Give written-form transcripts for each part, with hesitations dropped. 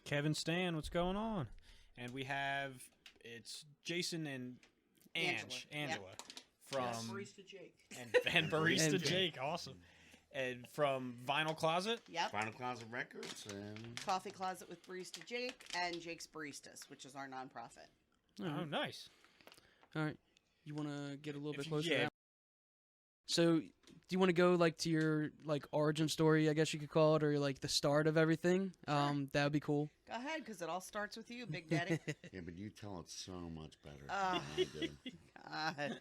Kevin Stan, what's going on? And we have, it's Jason and Angela from Barista Jake. And Barista Jake, awesome. And from Vinyl Closet. Yep. Vinyl Closet Records and Coffee Closet with Barista Jake and Jake's Baristas, which is our nonprofit. Oh, nice. All right. You want to get a little bit If- closer? yeah. to that? So, do you want to go like to your like origin story, I guess you could call it, or like the start of everything? That would be cool. Go ahead, because it all starts with you, Big Daddy. yeah, but you tell it so much better Oh. than I do. God.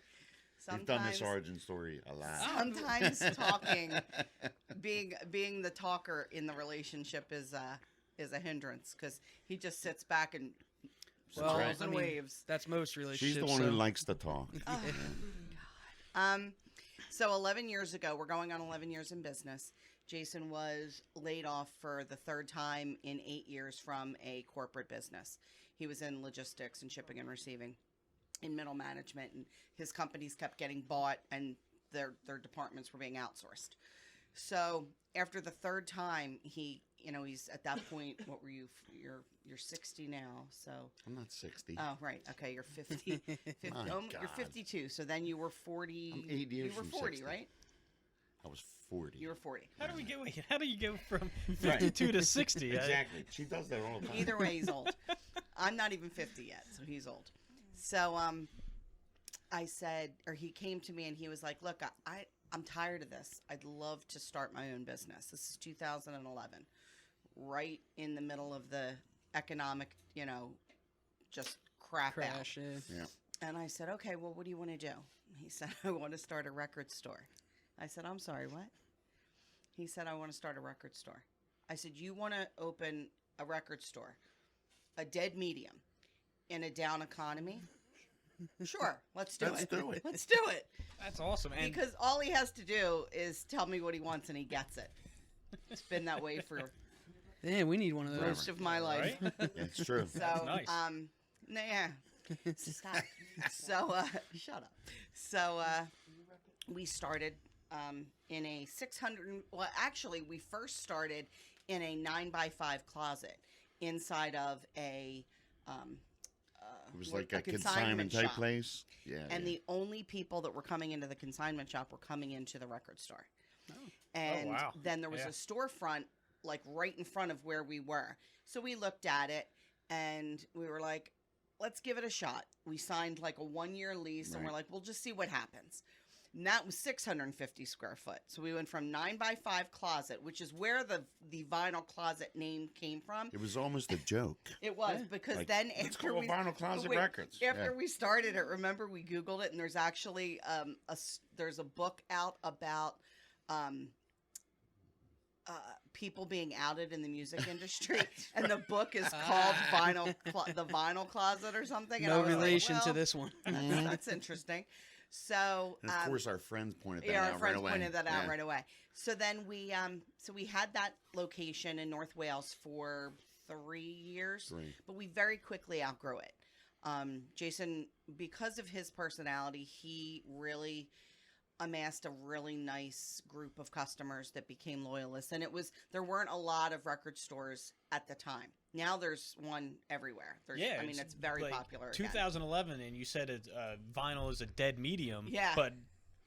You've done this origin story a lot. Sometimes talking, being the talker in the relationship is a hindrance because he just sits back and Well, smiles I and mean, waves. That's most relationships. She's the one who likes to talk. Oh, God. So 11 years ago, we're going on 11 years in business. Jason was laid off for the third time in 8 years from a corporate business. He was in logistics and shipping and receiving in middle management, and his companies kept getting bought and their departments were being outsourced. So after the third time, he's at that point, what were you? You're 60 now, so. I'm not 60. Oh, right. Okay, you're 50. My You're God. 52. So then you were 40. I'm 8 years You were from 40, 60. right? I was 40. You were 40. How do you go from 52 to 60? Exactly. She does that all the time. Either way, he's old. I'm not even 50 yet, so he's old. So I said, or he came to me and he was like, look, I'm tired of this. I'd love to start my own business. This is 2011, right in the middle of the economic, just crap out. Crash. Yeah. And I said, okay, well, what do you want to do? He said, I want to start a record store. I said, I'm sorry, what? He said, I want to start a record store. I said, you want to open a record store, a dead medium in a down economy? Sure, let's do Let's it. do it. Let's do it. That's awesome. And Because all he has to do is tell me what he wants and he gets it. It's been that way for Yeah, we need one of those. most of my life. right? It's true. So, Nice. Stop. So, shut up. So, we started in a 600. Well, actually, we first started in a 9x5 closet inside of a. It was like a consignment type shop. place. Yeah. And yeah. the only people that were coming into the consignment shop were coming into the record store. And wow. then there was Yeah. a storefront like right in front of where we were. So we looked at it and we were like, let's give it a shot. We signed like a 1-year lease and we're Right. like, we'll just see what happens. And that was 650 square foot. So we went from 9x5 closet, which is where the Vinyl Closet name came from. It was almost a joke. It was because Like, then let's after go we Vinyl Closet wait, Records. after Yeah. we started it, remember we Googled it, and there's actually there's a book out about people being outed in the music industry, and the book is called the Vinyl Closet or something. And I No was like, relation to well, this one. That's interesting. So And of course, our friends pointed that yeah, out our friends right away. pointed that out Yeah. right away. So then we had that location in North Wales for 3 years, 3. but we very quickly outgrew it. Jason, because of his personality, he really amassed a really nice group of customers that became loyalists, and there weren't a lot of record stores at the time. Now there's one everywhere. yeah, I mean it's very like popular. Again. 2011, and you said vinyl is a dead medium. Yeah. But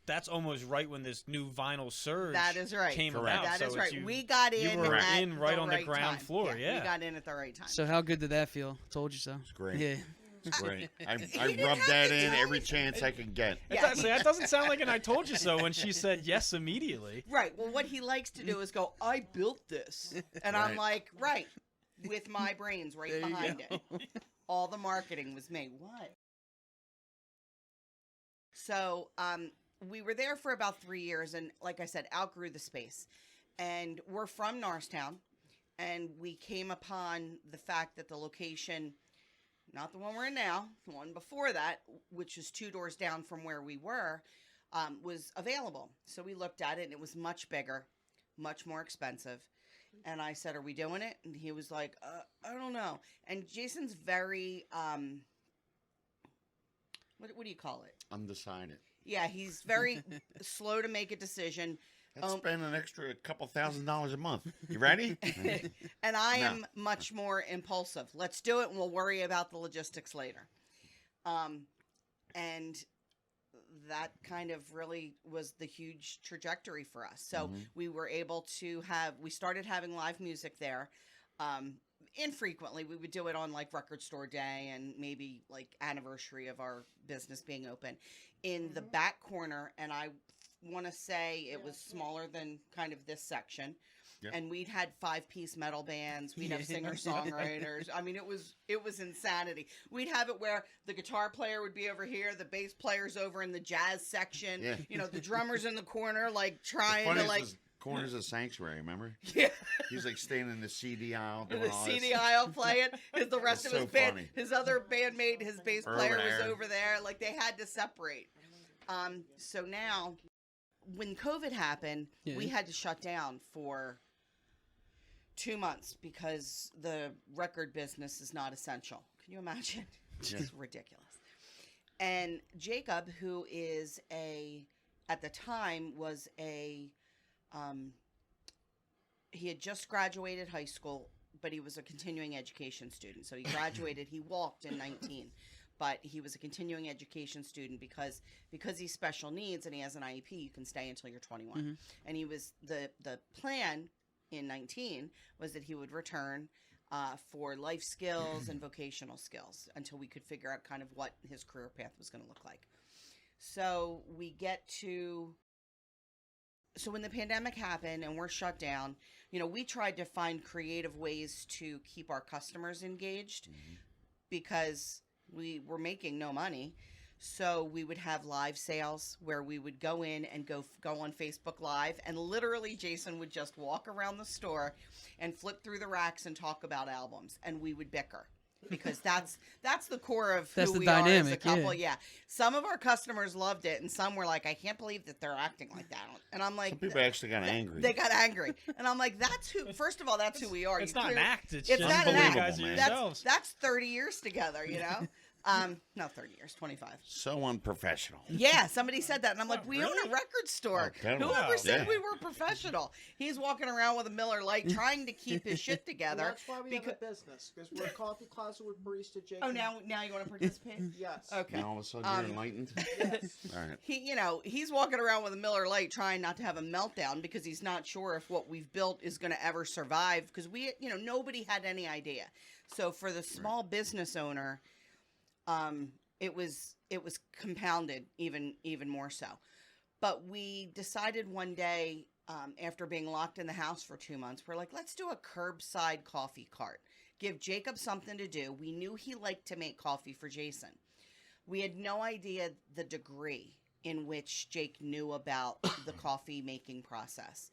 that's almost right when this new vinyl surge That is right. came Correct. about. That is so right. it's We got in. you were at in right the on the right ground time. floor, We yeah. got in at the right time. So how good did that feel? Told you so. It's great. Yeah. It's great. I didn't rubbed have that to in tell every me. chance I could get. Yeah. That doesn't sound like an "I told you so" when she said yes immediately. Right. Well, what he likes to do is go, I built this. And I'm Right. like, right, with my brains right There you behind go. it. All the marketing was me. What? So we were there for about 3 years. And like I said, outgrew the space. And we're from Norristown. And we came upon the fact that the location, not the one we're in now, the one before that, which was 2 doors down from where we were, was available. So we looked at it, and it was much bigger, much more expensive. And I said, are we doing it? And he was like, I don't know. And Jason's very, what do you call it? Undecided. Yeah, he's very slow to make a decision. Let's spend an extra couple $1,000s a month. You ready? And I No. am much more impulsive. Let's do it, and we'll worry about the logistics later. And that kind of really was the huge trajectory for us. So we were able to we started having live music there. Infrequently, we would do it on like record store day and maybe like anniversary of our business being open in the back corner. And I want to say it was smaller than kind of this section. Yep. And we'd had 5-piece metal bands. We'd have singer-songwriters. I mean, it was insanity. We'd have it where the guitar player would be over here, the bass player's over in the jazz section. Yeah. You know, the drummer's in the corner, like trying Funny to like. corners of Sanctuary, remember? Yeah. He's like standing in the CD aisle doing The all CD this. aisle playing, because the rest That's of his so band, funny. his other bandmate, his bass Over player was there. over there. Like they had to separate. So now, when COVID happened, we had to shut down for 2 months because the record business is not essential. Can you imagine? It's ridiculous. And Jacob, who is at the time was he had just graduated high school, but he was a continuing education student. So he graduated, he walked in 19, but he was a continuing education student because he's special needs and he has an IEP, you can stay until you're 21. Mm-hmm. And he was, the plan in 19 was that he would return for life skills and vocational skills until we could figure out kind of what his career path was going to look like. So when the pandemic happened and we're shut down, you know, we tried to find creative ways to keep our customers engaged because we were making no money. So we would have live sales where we would go in and go on Facebook Live, and literally Jason would just walk around the store and flip through the racks and talk about albums, and we would bicker. Because that's the core of who we are as a couple. Yeah. Some of our customers loved it, and some were like, I can't believe that they're acting like that. And I'm like, Some people actually got angry. They got angry. And I'm like, that's who, first of all, that's who we are. It's not an act. It's It's just not an you act. guys are man. yourselves. That's 30 years together, you know? Not 30 years, 25. So unprofessional. Yeah, somebody said that, and I'm like, we own really? a record store. Oh, totally. Whoever said Yeah. we were professional? He's walking around with a Miller Lite trying to keep his shit together. Well, that's why we have a business, because we're a coffee closet with barista Jake. Oh, now you want to participate? Yes. Okay. And all of a sudden you're enlightened. Yes. All right. He's walking around with a Miller Lite trying not to have a meltdown because he's not sure if what we've built is going to ever survive, because nobody had any idea. So for the small business owner, it was compounded even more so. But we decided one day, after being locked in the house for 2 months, we're like, let's do a curbside coffee cart. Give Jacob something to do. We knew he liked to make coffee for Jason. We had no idea the degree in which Jake knew about the coffee making process.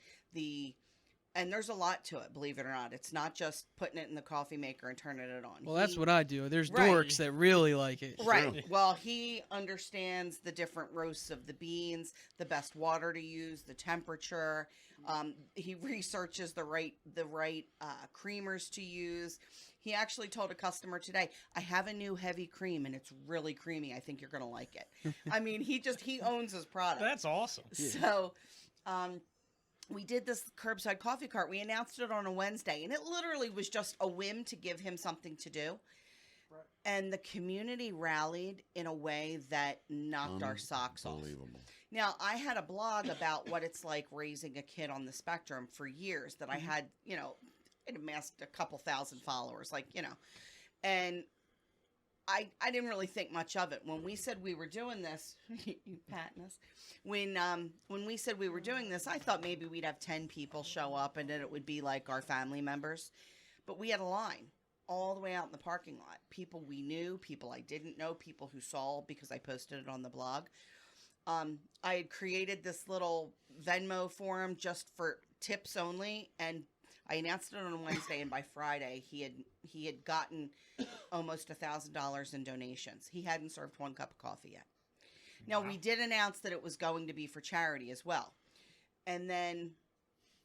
And there's a lot to it, believe it or not. It's not just putting it in the coffee maker and turning it on. Well, that's what I do. There's Right. dorks that really like it. Right. True. Well, he understands the different roasts of the beans, the best water to use, the temperature. He researches the right creamers to use. He actually told a customer today, I have a new heavy cream and it's really creamy. I think you're going to like it. I mean, he owns his product. That's awesome. So, we did this curbside coffee cart. We announced it on a Wednesday, and it literally was just a whim to give him something to do. Right. And the community rallied in a way that knocked our socks off. Unbelievable. Now, I had a blog about what it's like raising a kid on the spectrum for years that I had, it amassed a couple thousand followers, and I didn't really think much of it. When we said we were doing this, you patting us. When we said we were doing this, I thought maybe we'd have 10 people show up and then it would be like our family members. But we had a line all the way out in the parking lot. People we knew, people I didn't know, people who saw because I posted it on the blog. I had created this little Venmo forum just for tips only, and I announced it on Wednesday, and by Friday he had gotten almost $1,000 in donations. He hadn't served one cup of coffee yet. Now, we did announce that it was going to be for charity as well. And then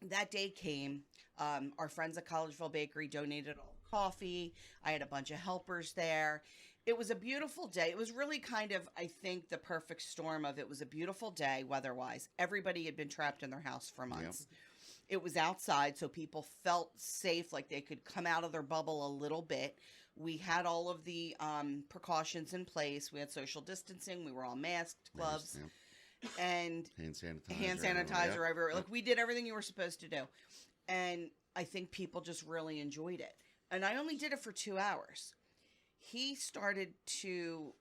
that day came. Our friends at Collegeville Bakery donated all the coffee. I had a bunch of helpers there. It was a beautiful day. It was really kind of, I think, the perfect storm of it was a beautiful day weather-wise. Everybody had been trapped in their house for months. It was outside, so people felt safe, like they could come out of their bubble a little bit. We had all of the precautions in place. We had social distancing. We were all masked, gloves, and hand sanitizer. Everywhere. Like, we did everything you were supposed to do. And I think people just really enjoyed it. And I only did it for 2 hours. He started to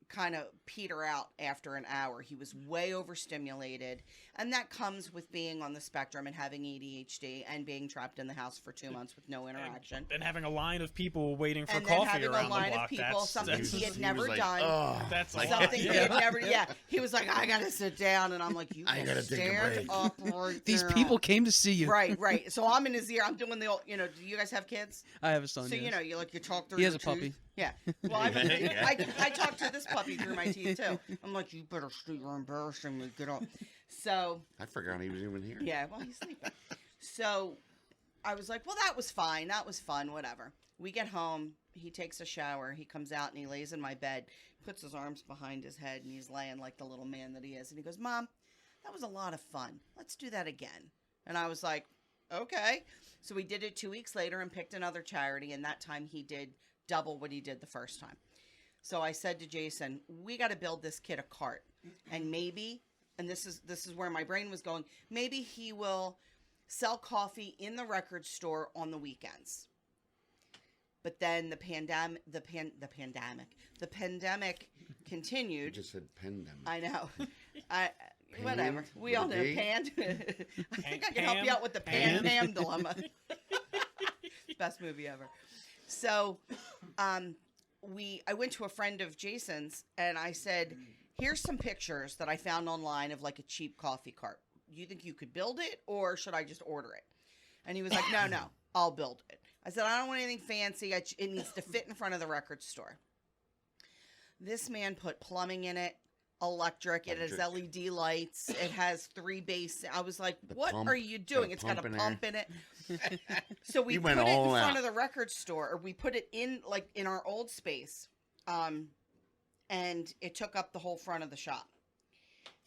kind of peter out after an hour. He was way overstimulated, and that comes with being on the spectrum and having ADHD and being trapped in the house for 2 months with no interaction. And having a line of people waiting for and coffee then having around a line the block. of people, something he had never like, done. "Ugh." That's a lot. Something he had never. Yeah, he was like, "I gotta sit down," and I'm like, "You I gotta take a stand break." up right These now." people came to see you. Right. So I'm in his ear. I'm doing the old. Do you guys have kids? I have a son. So yes. you talk through. He has your a puppy. teeth. Yeah. Well, I talk to this puppy through my teeth too. I'm like, you better sleep. You're embarrassing me. Get up. So. I forgot he was even here. Yeah. Well, he's sleeping. So, I was like, well, that was fine. That was fun. Whatever. We get home. He takes a shower. He comes out and he lays in my bed, puts his arms behind his head, and he's laying like the little man that he is. And he goes, "Mom, that was a lot of fun. Let's do that again." And I was like, okay. So we did it 2 weeks later and picked another charity. And that time he did double what he did the first time. So I said to Jason, we got to build this kid a cart. And maybe, and this is where my brain was going, maybe he will sell coffee in the record store on the weekends. But then the pandemic continued. You just said pandemic. I know. Whatever. We all know Pan. I think I can help you out with the Pan dilemma. Best movie ever. So, I went to a friend of Jason's and I said, "Here's some pictures that I found online of like a cheap coffee cart. Do you think you could build it, or should I just order it?" And he was like, "No, I'll build it." I said, "I don't want anything fancy. It needs to fit in front of the record store." This man put plumbing in it, electric. It has LED lights. It has 3 bass. I was like, "What are you doing?" It's got a pump in it. So we put it in front of the record store, or we put it in like in our old space, and it took up the whole front of the shop.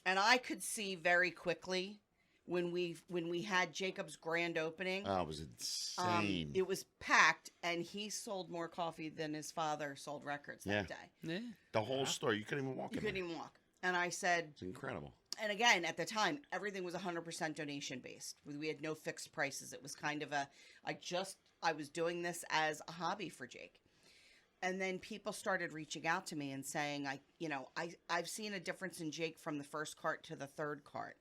And I could see very quickly when we had Jacob's grand opening. Oh, it was insane. It was packed, and he sold more coffee than his father sold records that day. Yeah. The whole store, you couldn't even walk. You couldn't even walk. And I said, it's incredible. And again, at the time, everything was 100% donation based. We had no fixed prices. It was kind of I was doing this as a hobby for Jake. And then people started reaching out to me and saying, I've seen a difference in Jake from the first cart to the third cart.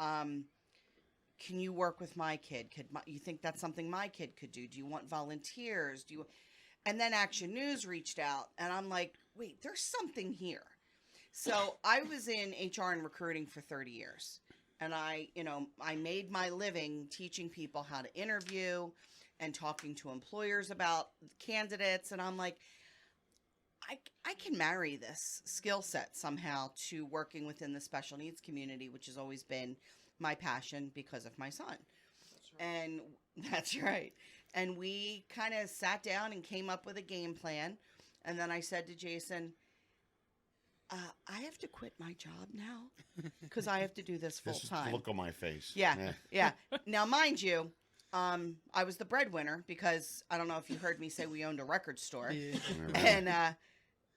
Can you work with my kid? You think that's something my kid could do? Do you want volunteers? And then Action News reached out, and I'm like, wait, there's something here. So I was in HR and recruiting for 30 years. And I made my living teaching people how to interview and talking to employers about candidates. And I'm like, I can marry this skill set somehow to working within the special needs community, which has always been my passion because of my son. That's right. And that's right. And we kind of sat down and came up with a game plan. And then I said to Jason, I have to quit my job now because I have to do this full time. Just look on my face. Yeah. Now, mind you, I was the breadwinner because I don't know if you heard me say we owned a record store. Yeah. And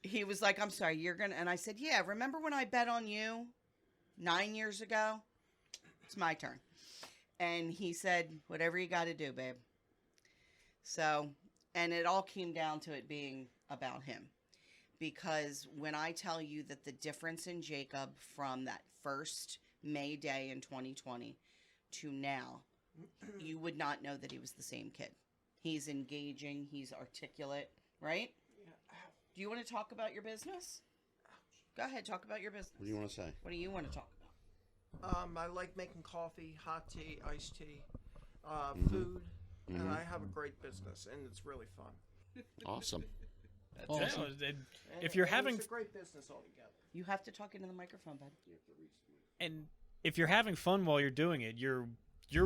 he was like, "I'm sorry, you're going to," and I said, "Yeah, remember when I bet on you 9 years ago? It's my turn." And he said, "Whatever you got to do, babe." So, and it all came down to it being about him. Because when I tell you that the difference in Jacob from that first May Day in 2020 to now, you would not know that he was the same kid. He's engaging. He's articulate, right? Yeah. Do you want to talk about your business? Go ahead, talk about your business. What do you want to say? What do you want to talk about? I like making coffee, hot tea, iced tea, food, and I have a great business, and it's really fun. Awesome. That's awesome. If you're having, it's a great business altogether. You have to talk into the microphone, bud. And if you're having fun while you're doing it, you're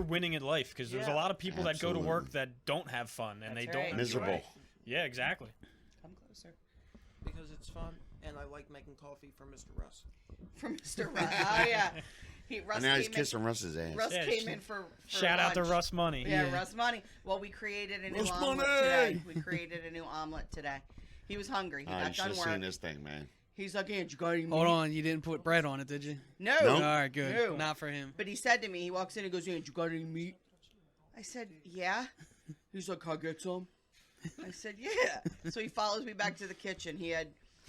winning in life, because there's a lot of people that go to work that don't have fun and they don't right. Miserable. Yeah, exactly. Come closer. because it's fun, and I like making coffee for Mr. Russ. From Mr. Russ. Oh yeah, Russ And now he's came kissing Russ's ass. in. Russ Yeah, came in for Shout out to lunch. Russ Money. Yeah, Yeah. Russ Money. Well, we created a new Russ omelet Money! today. We created a new omelet today. He was hungry. He You got should done have seen work. this thing, man. He's like, "Aunt, you got any Hold meat?" on, you didn't put bread on it, did you? No. Nope. All right, good. No. Not for him. But he said to me, he walks in and goes, "Aunt, you got any meat?" I said, "Yeah." He's like, "Can I get some?" I said, "Yeah." So he follows me back to the kitchen.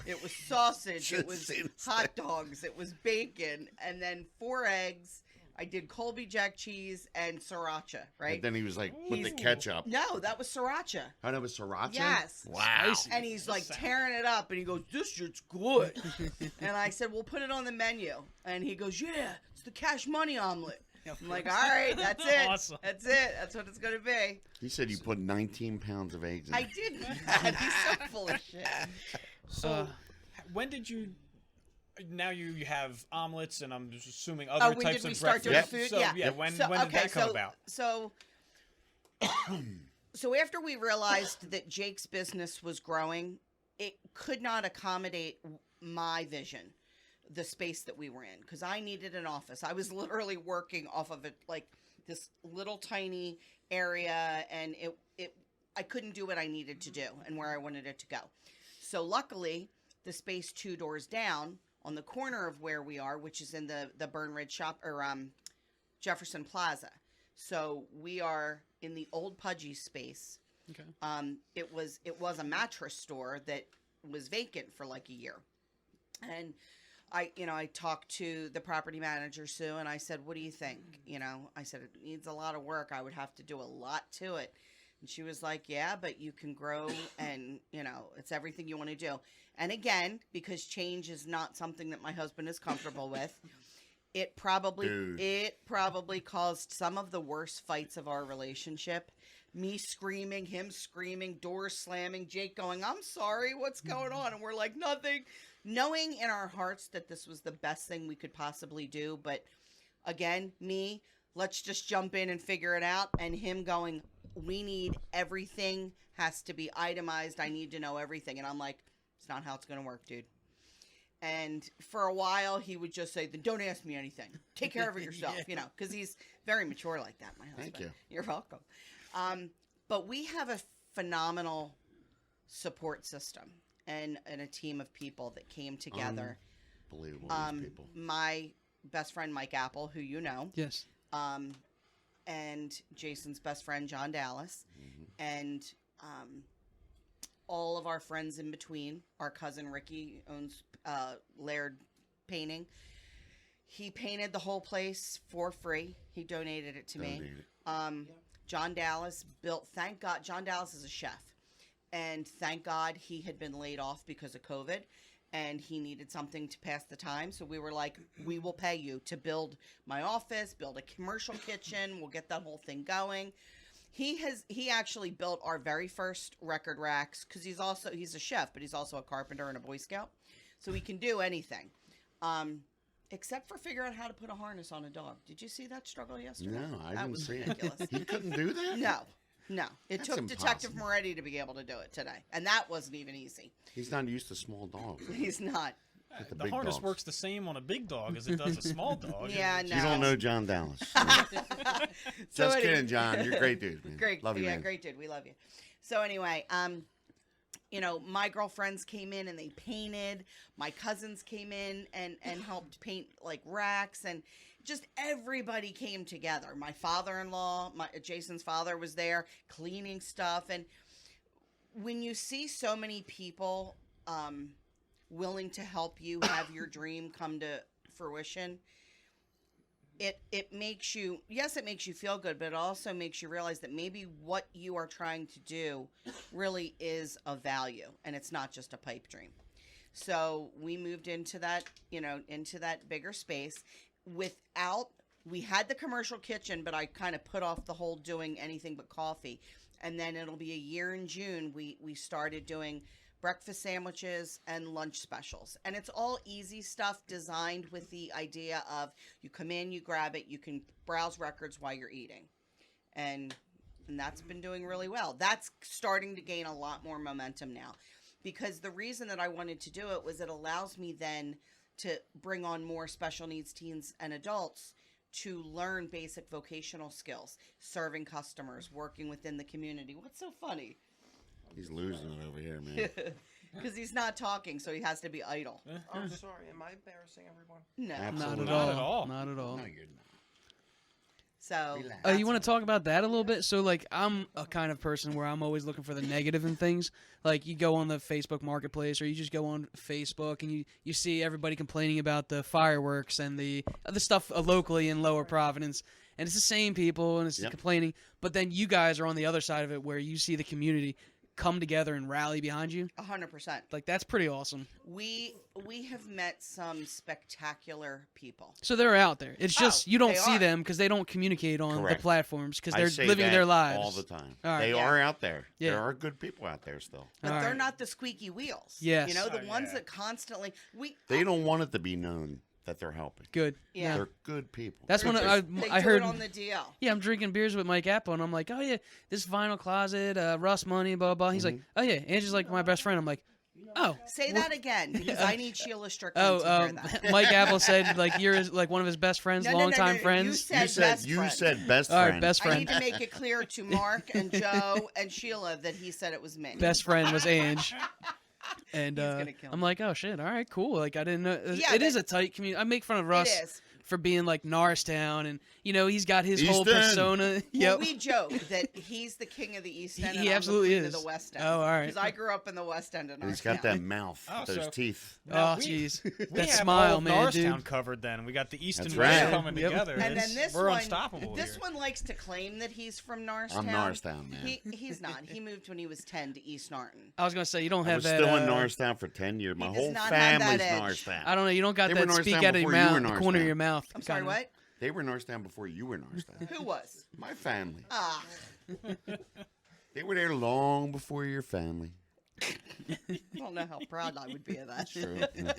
It was sausage, it Should've was seen this hot dogs, it was bacon, and then 4 eggs. I did Colby Jack cheese and sriracha, right? And then he was like, with the He's- ketchup. No, that was sriracha. Oh, that was sriracha? Yes. Wow. Spicy. And he's like tearing it up, and he goes, "This shit's good." And I said, "We'll put it on the menu." And he goes, "Yeah, it's the cash money omelet." I'm like, "All right, that's it. Awesome. That's it. That's what it's gonna be." He said you put 19 pounds of eggs in I it. did that. He's so full of shit. So, when did you? Now you have omelets, and I'm just assuming other when types did we of start doing breakfast. food? So, Yeah. When So, did that come so, about? So after we realized that Jake's business was growing, it could not accommodate my vision, the space that we were in, because I needed an office. I was literally working off of it, like this little tiny area, and I couldn't do what I needed to do and where I wanted it to go. So luckily, the space 2 doors down on the corner of where we are, which is in the Burn Ridge shop or Jefferson Plaza. So we are in the old Pudgy space. Okay. It was a mattress store that was vacant for like a year. And I talked to the property manager, Sue, and I said, "What do you think?" I said, "It needs a lot of work. I would have to do a lot to it." And she was like, "Yeah, but you can grow and, it's everything you want to do." And again, because change is not something that my husband is comfortable with, it probably caused some of the worst fights of our relationship. Me screaming, him screaming, doors slamming, Jake going, "I'm sorry, what's going on?" And we're like, "Nothing." Knowing in our hearts that this was the best thing we could possibly do. But again, let's just jump in and figure it out. And him going, "We need everything, has to be itemized. I need to know everything." And I'm like, "It's not how it's going to work, dude." And for a while, he would just say, "Then don't ask me anything. Take care of it yourself," because he's very mature like that, my husband. Thank you. You're welcome. But we have a phenomenal support system and a team of people that came together. Unbelievable, these people. My best friend, Mike Apple, who you know, Yes. and Jason's best friend, John Dallas, and all of our friends in between. Our cousin Ricky owns Laird Painting. He painted the whole place for free. He donated it to me. John Dallas built, thank God, John Dallas is a chef. And thank God he had been laid off because of COVID. And he needed something to pass the time. So we were like, "We will pay you to build my office, build a commercial kitchen. We'll get that whole thing going." He actually built our very first record racks because he's a chef, but he's also a carpenter and a Boy Scout. So he can do anything. Except for figure out how to put a harness on a dog. Did you see that struggle yesterday? No, I That didn't was see it. ridiculous. He couldn't do that? No. It That's took Detective impossible. Moretti to be able to do it today. And that wasn't even easy. He's not used to small dogs. He's not. The The big harness dogs. works the same on a big dog as it does a small dog. Yeah, no. You don't know John Dallas. So Just anyway- kidding, John. You're a great dude, man. Great. Love you, yeah, man. great dude. We love you. So anyway, my girlfriends came in and they painted. My cousins came in and helped paint like racks, and just everybody came together. My father-in-law, Jason's father was there cleaning stuff. And when you see so many people willing to help you have your dream come to fruition, it makes you, yes, it makes you feel good, but it also makes you realize that maybe what you are trying to do really is of value, and it's not just a pipe dream. So we moved into that, into that bigger space we had the commercial kitchen, but I kind of put off the whole doing anything but coffee. And then it'll be a year in June, we started doing breakfast sandwiches and lunch specials. And it's all easy stuff designed with the idea of you come in, you grab it, you can browse records while you're eating. And that's been doing really well. That's starting to gain a lot more momentum now. because the reason that I wanted to do it was it allows me then to bring on more special needs teens and adults to learn basic vocational skills, serving customers, working within the community. What's so funny? He's losing it over here, man. Because he's not talking, so he has to be idle. I'm sorry. Am I embarrassing everyone? No. Absolutely Not at Not all. at all. Not at all. No, you're not. So Relax. You want to talk about that a little bit? So, like, I'm a kind of person where I'm always looking for the negative in things. Like, you go on the Facebook Marketplace, or you just go on Facebook, and you see everybody complaining about the fireworks and the stuff locally in Lower Providence, and it's the same people, and it's Yep. complaining. But then you guys are on the other side of it, where you see the community come together and rally behind you. 100%. Like, that's pretty awesome. We have met some spectacular people. So they're out there. It's just you don't they see are. them because they don't communicate on Correct. the platforms because I they're say living that their lives all the time. All right. They Yeah. are out there. Yeah. There are good people out there still. But All they're right. not the squeaky wheels. Yes. You know, the Oh, ones yeah. that constantly They don't want it to be known that they're helping. Good. Yeah. They're good people. That's when They I do heard. it on the DL. Yeah, I'm drinking beers with Mike Apple, and I'm like, oh yeah, this Vinyl Closet, Russ Money, blah blah. He's like, oh yeah, Angie's like my best friend. I'm like, oh. Say that again, because I need Sheila Strickland Oh, to hear that. Mike Apple said like you're like one of his best friends, No, longtime You friends. said, best friend. said best All right, friend. best I friend. need to make it clear to Mark and Joe and Sheila that he said it was me. Best friend was Ange. And He's gonna kill I'm me. like, oh shit, all right, cool. Like I didn't know. Yeah, it is that- a tight community. I make fun of Russ It is. for being like Norristown, and you know he's got his whole East End. persona. Well, Yep. we joke that he's the king of the East End. He and I'm absolutely the queen is. of the West End. Oh, all right. Because I grew up in the West End of And he's got Norristown. that mouth, Oh, those so- teeth. Now, Oh we- jeez, We that have smile, all of man, Norristown dude. covered. Then we got the East That's and West right. coming Yep. together. And It's- then this we're one, unstoppable this here. one likes to claim that he's from Norristown. I'm Norristown, man. He's not. He moved when he was 10 to East Norton. I was gonna say you don't I have was that. still in Norristown for 10 years. My does whole not have that family's edge. Norristown. I don't know. You don't got They were that speak Norristown out of your before you mouth, were the corner of Norristown. your mouth. I'm sorry, kinda. what? They were Norristown before you were Norristown. Who was? My family. Ah, They were there long before your family. I don't know how proud I would be of that. True. Yeah.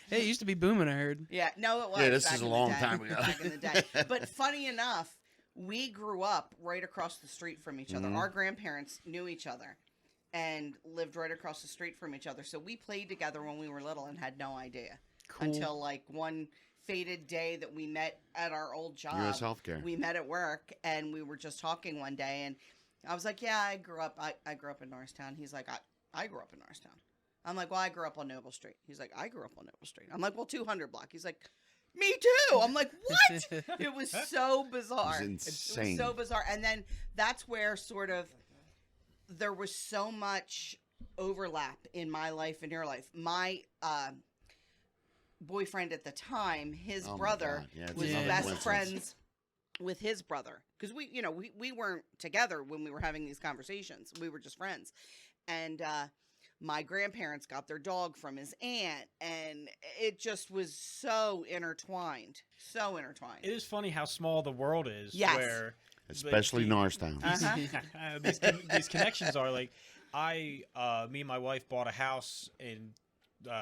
Hey, it used to be booming. I heard. Yeah, no, it was. Yeah, this back is a in the long day. time ago. Back in the day. But funny enough, we grew up right across the street from each other. Mhm. Our grandparents knew each other and lived right across the street from each other. So we played together when we were little and had no idea Cool. until like one fated day that we met at our old job. U.S. Healthcare. We met at work and we were just talking one day and I was like, yeah, I grew up in Norristown. He's like, I grew up in Norristown. I'm like, well, I grew up on Noble Street. He's like, I grew up on Noble Street. I'm like, well, 200 block. He's like, me too. I'm like, what? It was so bizarre. It was insane. It was so bizarre. And then that's where sort of there was so much overlap in my life and your life. My boyfriend at the time, his Oh my brother God. Yeah, it's was another best coincidence. friends with his brother because we weren't together when we were having these conversations. We were just friends. And my grandparents got their dog from his aunt, and it just was so intertwined. So intertwined. It is funny how small the world is. Yes. Where Especially Norristown. Uh-huh. these connections are like me and my wife bought a house in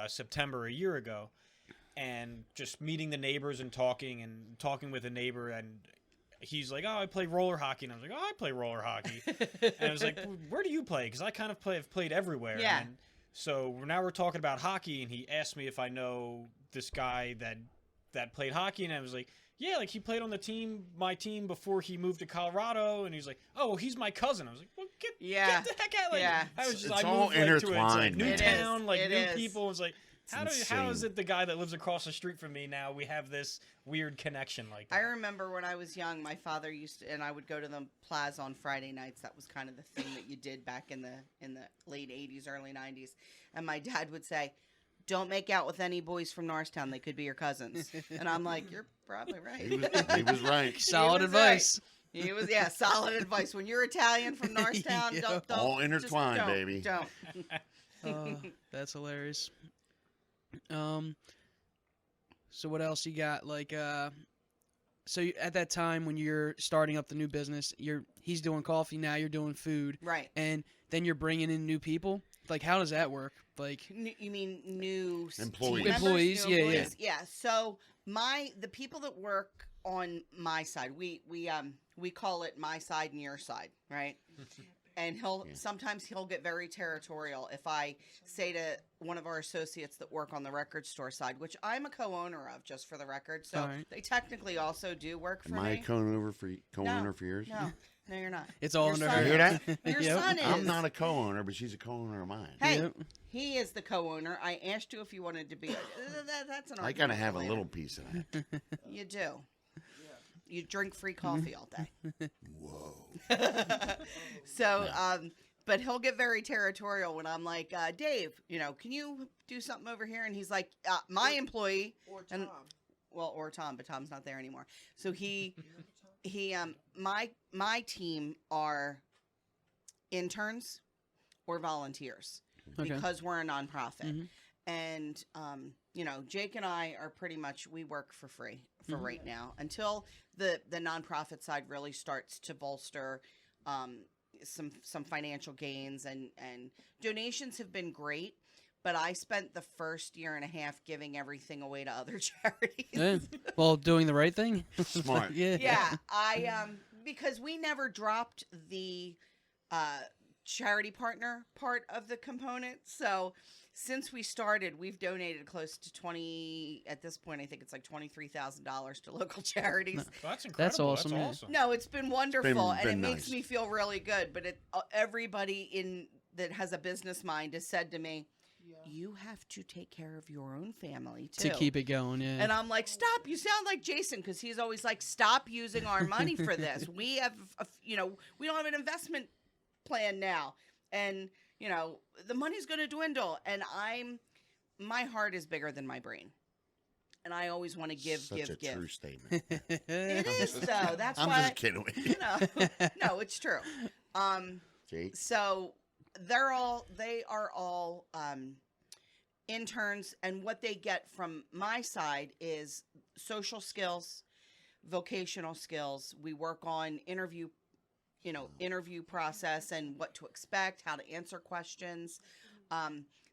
September a year ago, and just meeting the neighbors and talking with a neighbor, and he's like, oh, I play roller hockey, and I was like, oh, I play roller hockey, and I was like, where do you play? Because I kind of have played everywhere. Yeah. And so now we're talking about hockey, and he asked me if I know this guy that played hockey, and I was like, yeah, like he played on my team before he moved to Colorado, and he's like, oh, well, he's my cousin. I was like, well, get the heck out! Like, Yeah. I was just, It's I all moved like, to intertwined, new man. It town, is. like It new is. people. It's like, how is insane. it the guy that lives across the street from me now? We have this weird connection like that. I remember when I was young, my father used to, and I would go to the plaza on Friday nights. That was kind of the thing that you did back in the late 80s, early 90s. And my dad would say, don't make out with any boys from Norristown. They could be your cousins. And I'm like, you're probably right. He was right. Solid was advice. He was, solid advice. When you're Italian from Norristown, Yeah. don't All just intertwined, don't, baby. Don't. Oh, that's hilarious. So what else you got? Like, so at that time when you're starting up the new business, he's doing coffee, now you're doing food, Right. and then you're bringing in new people. Like, how does that work? Like, You mean new Employees. team members? Employees, New yeah, employees? Yeah. So the people that work on my side, we call it my side and your side, right? And sometimes he'll get very territorial if I say to one of our associates that work on the record store side, which I'm a co-owner of, just for the record. So Alright. they technically also do work for Am I a me. co-owner for yours? No, you're not. It's all Your under son her. You hear that? Your Yep. son is. I'm not a co-owner, but she's a co-owner of mine. Hey, Yep. he is the co-owner. I asked you if you wanted to be. That's an I argument gotta for have a later. little piece of that. You do. You drink free coffee all day. Whoa. So, but he'll get very territorial when I'm like, Dave, can you do something over here? And he's like, my employee, Or and- Tom. or Tom, but Tom's not there anymore. So my team are interns or volunteers Okay. because we're a nonprofit. Mhm. And, Jake and I are pretty much, we work for free for right now until the nonprofit side really starts to bolster some financial gains, and donations have been great. But I spent the first year and a half giving everything away to other charities. Yeah. Well, doing the right thing. Smart. Yeah. Yeah, I because we never dropped the charity partner part of the component. So since we started, we've donated close to 20. At this point, I think it's like $23,000 to local charities. Well, that's incredible. That's awesome, yeah. No, it's been wonderful, and it been makes nice. me feel really good. But everybody that has a business mind has said to me, Yeah. "You have to take care of your own family too." To keep it going, yeah. And I'm like, stop! You sound like Jason, because he's always like, stop using our money for this. We have, we don't have an investment plan now, and the money's going to dwindle. And my heart is bigger than my brain, and I always want to give, Such a give. true statement. It is though. That's I'm why. just kidding with you. No, it's true. Jake. So they are all interns, and what they get from my side is social skills, vocational skills. We work on interview process and what to expect, how to answer questions.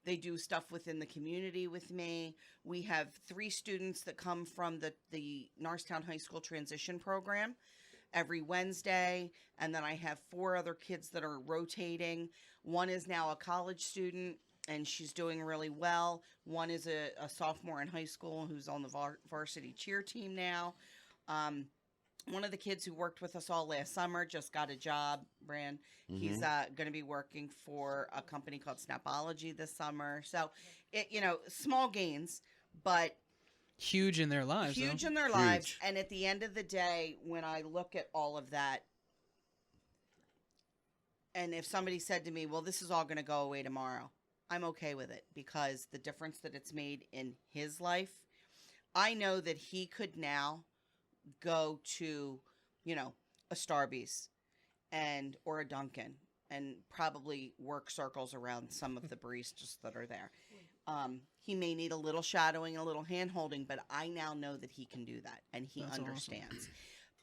They do stuff within the community with me. We have 3 students that come from the Norristown High School transition program every Wednesday, and then I have 4 other kids that are rotating. One is now a college student, and she's doing really well. One is a sophomore in high school who's on the varsity cheer team now. One of the kids who worked with us all last summer just got a job, Bran. He's going to be working for a company called Snapology this summer. So, small gains, but Huge in their lives. huge though. in their lives. And at the end of the day, when I look at all of that, and if somebody said to me, well, this is all going to go away tomorrow, I'm okay with it, because the difference that it's made in his life, I know that he could now go to, a Starbucks or a Dunkin' and probably work circles around some of the baristas that are there. He may need a little shadowing, a little hand holding, but I now know that he can do that, and he That's understands.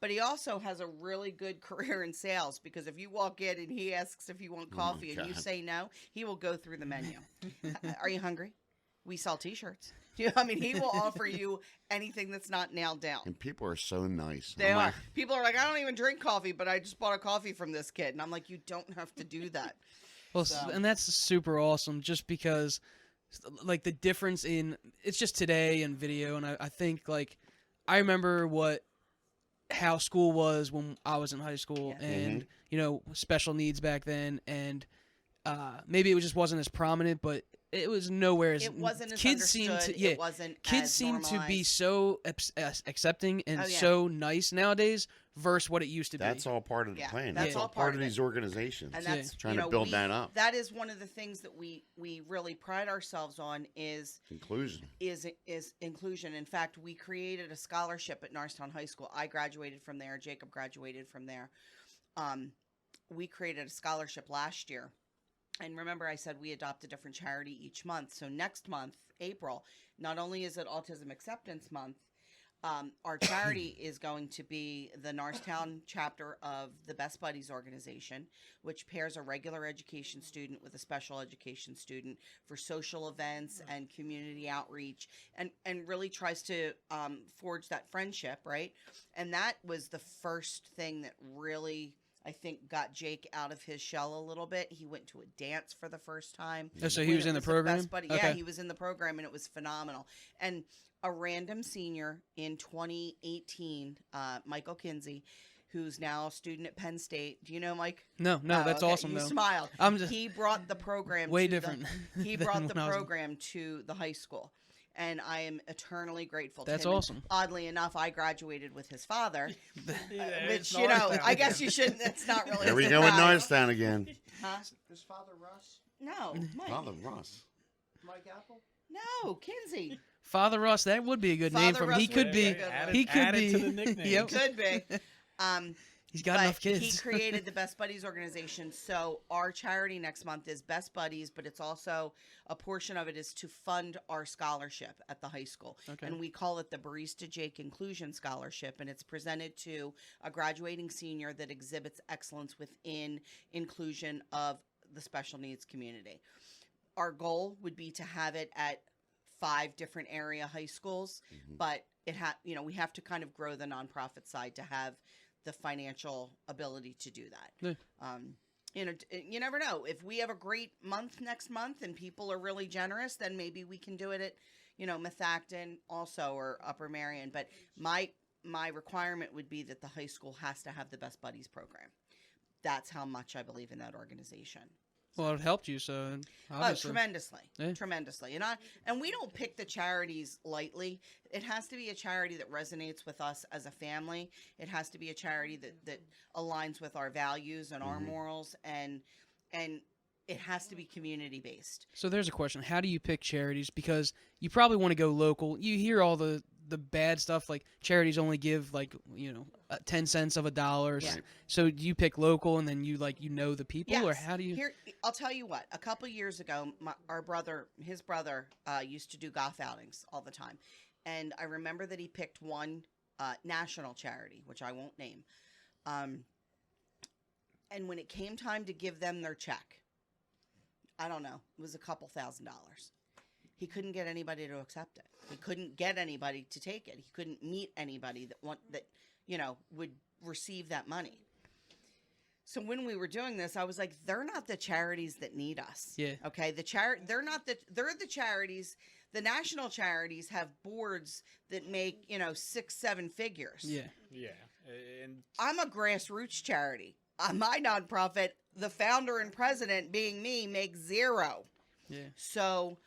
But he also has a really good career in sales, because if you walk in and he asks if you want coffee and you God. say no, he will go through the menu. Are you hungry? We sell T-shirts. He will offer you anything that's not nailed down. And people are so nice. They I'm are. like, People are like, I don't even drink coffee, but I just bought a coffee from this kid. And I'm like, you don't have to do that. Well, So- and that's super awesome, just because, like, the difference in it's just today and video, and I think I remember how school was when I was in high school, Yeah. and special needs back then, and maybe it just wasn't as prominent, but it was nowhere as It wasn't as kids seemed understood. to yeah It wasn't kids as seem to be normalized. so accepting and Oh, yeah. so nice nowadays versus what it used to that's be. all part of the Yeah, plan. that's That's all all part part of of it. these organizations. And that's Trying to build that up. That is one of the things that we really pride ourselves on is Inclusion. inclusion. In fact, we created a scholarship at Norristown High School. I graduated from there. Jacob graduated from there. We created a scholarship last year. And remember, I said we adopt a different charity each month. So next month, April, not only is it Autism Acceptance Month, our charity is going to be the Norristown chapter of the Best Buddies organization, which pairs a regular education student with a special education student for social events and community outreach, and really tries to forge that friendship, right? And that was the first thing that really I think got Jake out of his shell a little bit. He went to a dance for the first time. Oh, so he when was it in the Best program? Buddy. Okay. Yeah, he was in the program, and it was phenomenal. And a random senior in 2018, Michael Kinsey, who's now a student at Penn State. Do you know Mike? No, that's okay. awesome You though. smiled. I'm just He brought the program way to different. He than brought the when I was- program to the high school. And I am eternally grateful That's to him. awesome. And oddly enough, I graduated with his father, Yeah, which, it's you know, Norristown I guess again. you shouldn't. That's not really There a we go with surprise. Norristown again. Huh? His father Russ, No, Mike. Father Russ. Mike Apple. No, Kinsey. Father Russ, that would be a good name Father for him. Russ He could would be. be a good one. He could add be. it to the nickname. Yep. Could be. He's got But enough kids. he created the Best Buddies organization. So our charity next month is Best Buddies, but it's also a portion of it is to fund our scholarship at the high school. Okay. And we call it the Barista Jake Inclusion Scholarship. And it's presented to a graduating senior that exhibits excellence within inclusion of the special needs community. Our goal would be to have it at 5 different area high schools, but we have to kind of grow the nonprofit side to have the financial ability to do that. Yeah. You never know. If we have a great month next month and people are really generous, then maybe we can do it at, Methacton also or Upper Marion. But my requirement would be that the high school has to have the Best Buddies program. That's how much I believe in that organization. Well, it helped you, so obviously. Oh, tremendously, Yeah. tremendously. And we don't pick the charities lightly. It has to be a charity that resonates with us as a family. It has to be a charity that aligns with our values and our morals, and it has to be community based. So there's a question. How do you pick charities? Because you probably want to go local. You hear all the bad stuff, like charities only give 10 cents of a dollar. Yeah. So do you pick local and then you know the people, or Yes. how do you? Here, I'll tell you what. A couple years ago, his brother, used to do goth outings all the time, and I remember that he picked one national charity, which I won't name. And when it came time to give them their check, I don't know, it was a couple $1,000s. He couldn't get anybody to accept it. He couldn't get anybody to take it. He couldn't meet anybody that would receive that money. So when we were doing this, I was like, they're not the charities that need us. Yeah. Okay. They're the charities. The national charities have boards that make, 6-7 figures. Yeah. Yeah, and I'm a grassroots charity. My nonprofit, the founder and president being me, makes 0. Yeah. So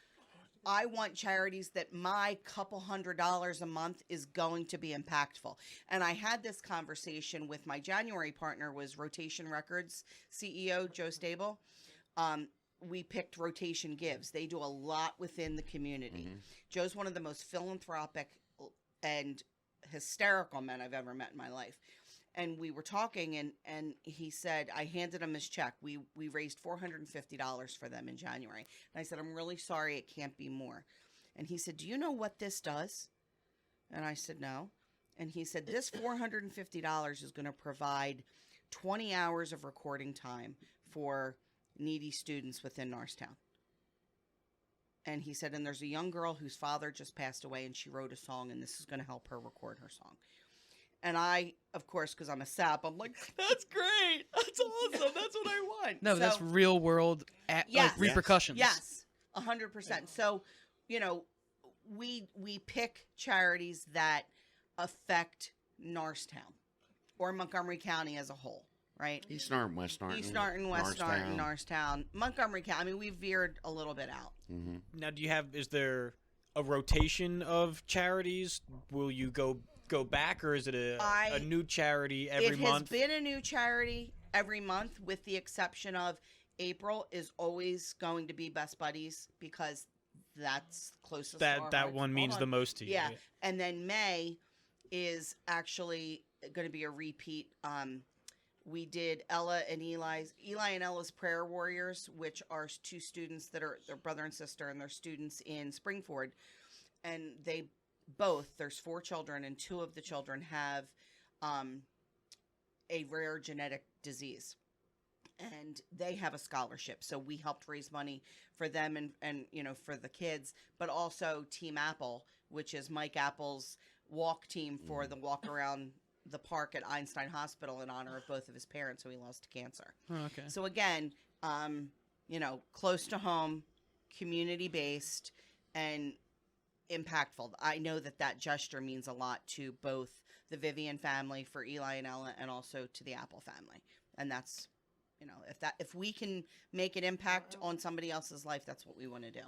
I want charities that my couple $100s a month is going to be impactful. And I had this conversation with my January partner, was Rotation Records CEO, Joe Stable. We picked Rotation Gives. They do a lot within the community. Joe's one of the most philanthropic and hysterical men I've ever met in my life. And we were talking, and he said, I handed him his check. We raised $450 for them in January. And I said, I'm really sorry, it can't be more. And he said, do you know what this does? And I said, no. And he said, this $450 is going to provide 20 hours of recording time for needy students within Norristown. And he said, and there's a young girl whose father just passed away, and she wrote a song, and this is going to help her record her song. And I, of course, because I'm a sap, I'm like, that's great. That's awesome. That's what I want. No, So, that's real world Yes. repercussions. Yes, 100%. So, we pick charities that affect Norristown or Montgomery County as a whole, right? East Norton, West Norton. East Norton, West Norton, Norristown, Montgomery County. I mean, we veered a little bit out. now is there a rotation of charities? Will you go back, or is it a new charity every month? It has been a new charity every month, with the exception of April is always going to be Best Buddies, because that's closest to our That hearts. one means Hold the on. most to you. Yeah. And then May is actually going to be a repeat. We did Ella and Eli and Ella's Prayer Warriors, which are 2 students that are their brother and sister, and they're students in Springford. And there's 4 children, and 2 of the children have a rare genetic disease. And they have a scholarship. So we helped raise money for them and for the kids, but also Team Apple, which is Mike Apple's walk team for the walk around the park at Einstein Hospital in honor of both of his parents who he lost to cancer. Oh, okay. So again, close to home, community based, and impactful. I know that gesture means a lot to both the Vivian family, for Eli and Ella, and also to the Apple family. And that's, if we can make an impact on somebody else's life, that's what we want to do.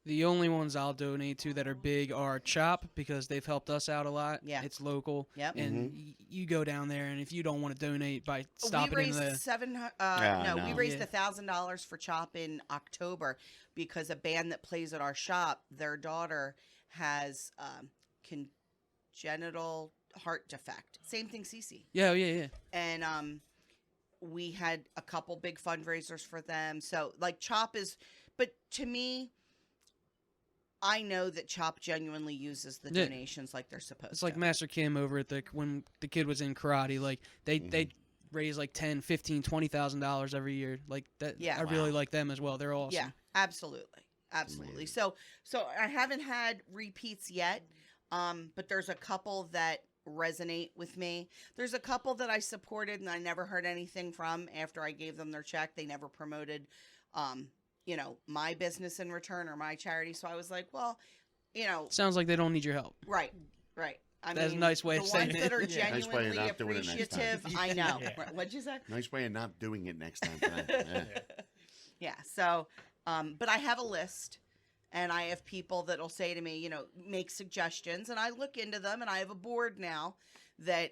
The only ones I'll donate to that are big are Chop, because they've helped us out a lot. Yeah. It's local. Yep. And you go down there, and if you don't want to donate by stopping we in raised the... we raised Yeah. $1,000 for Chop in October because a band that plays at our shop, their daughter has congenital heart defect. Same thing, Cece. Yeah. And we had a couple big fundraisers for them. So like Chop is, but to me, I know that Chop genuinely uses the Yeah. donations like they're supposed It's to. like Master Kim over at when the kid was in karate. Like they raise like $10,000, $15,000, $20,000 every year. Like that. Yeah. I really like them as well. They're awesome. Yeah, absolutely. So I haven't had repeats yet, but there's a couple that resonate with me. There's a couple that I supported and I never heard anything from after I gave them their check. They never promoted, my business in return or my charity. So I was like, well, Sounds like they don't need your help. right. That's a nice way of saying the it. ones that are Yeah. Nice way of genuinely not doing it next time. appreciative, I know. Yeah. What'd you say? Nice way of not doing it next time. Yeah. Yeah. So, but I have a list, and I have people that'll say to me, make suggestions, and I look into them, and I have a board now that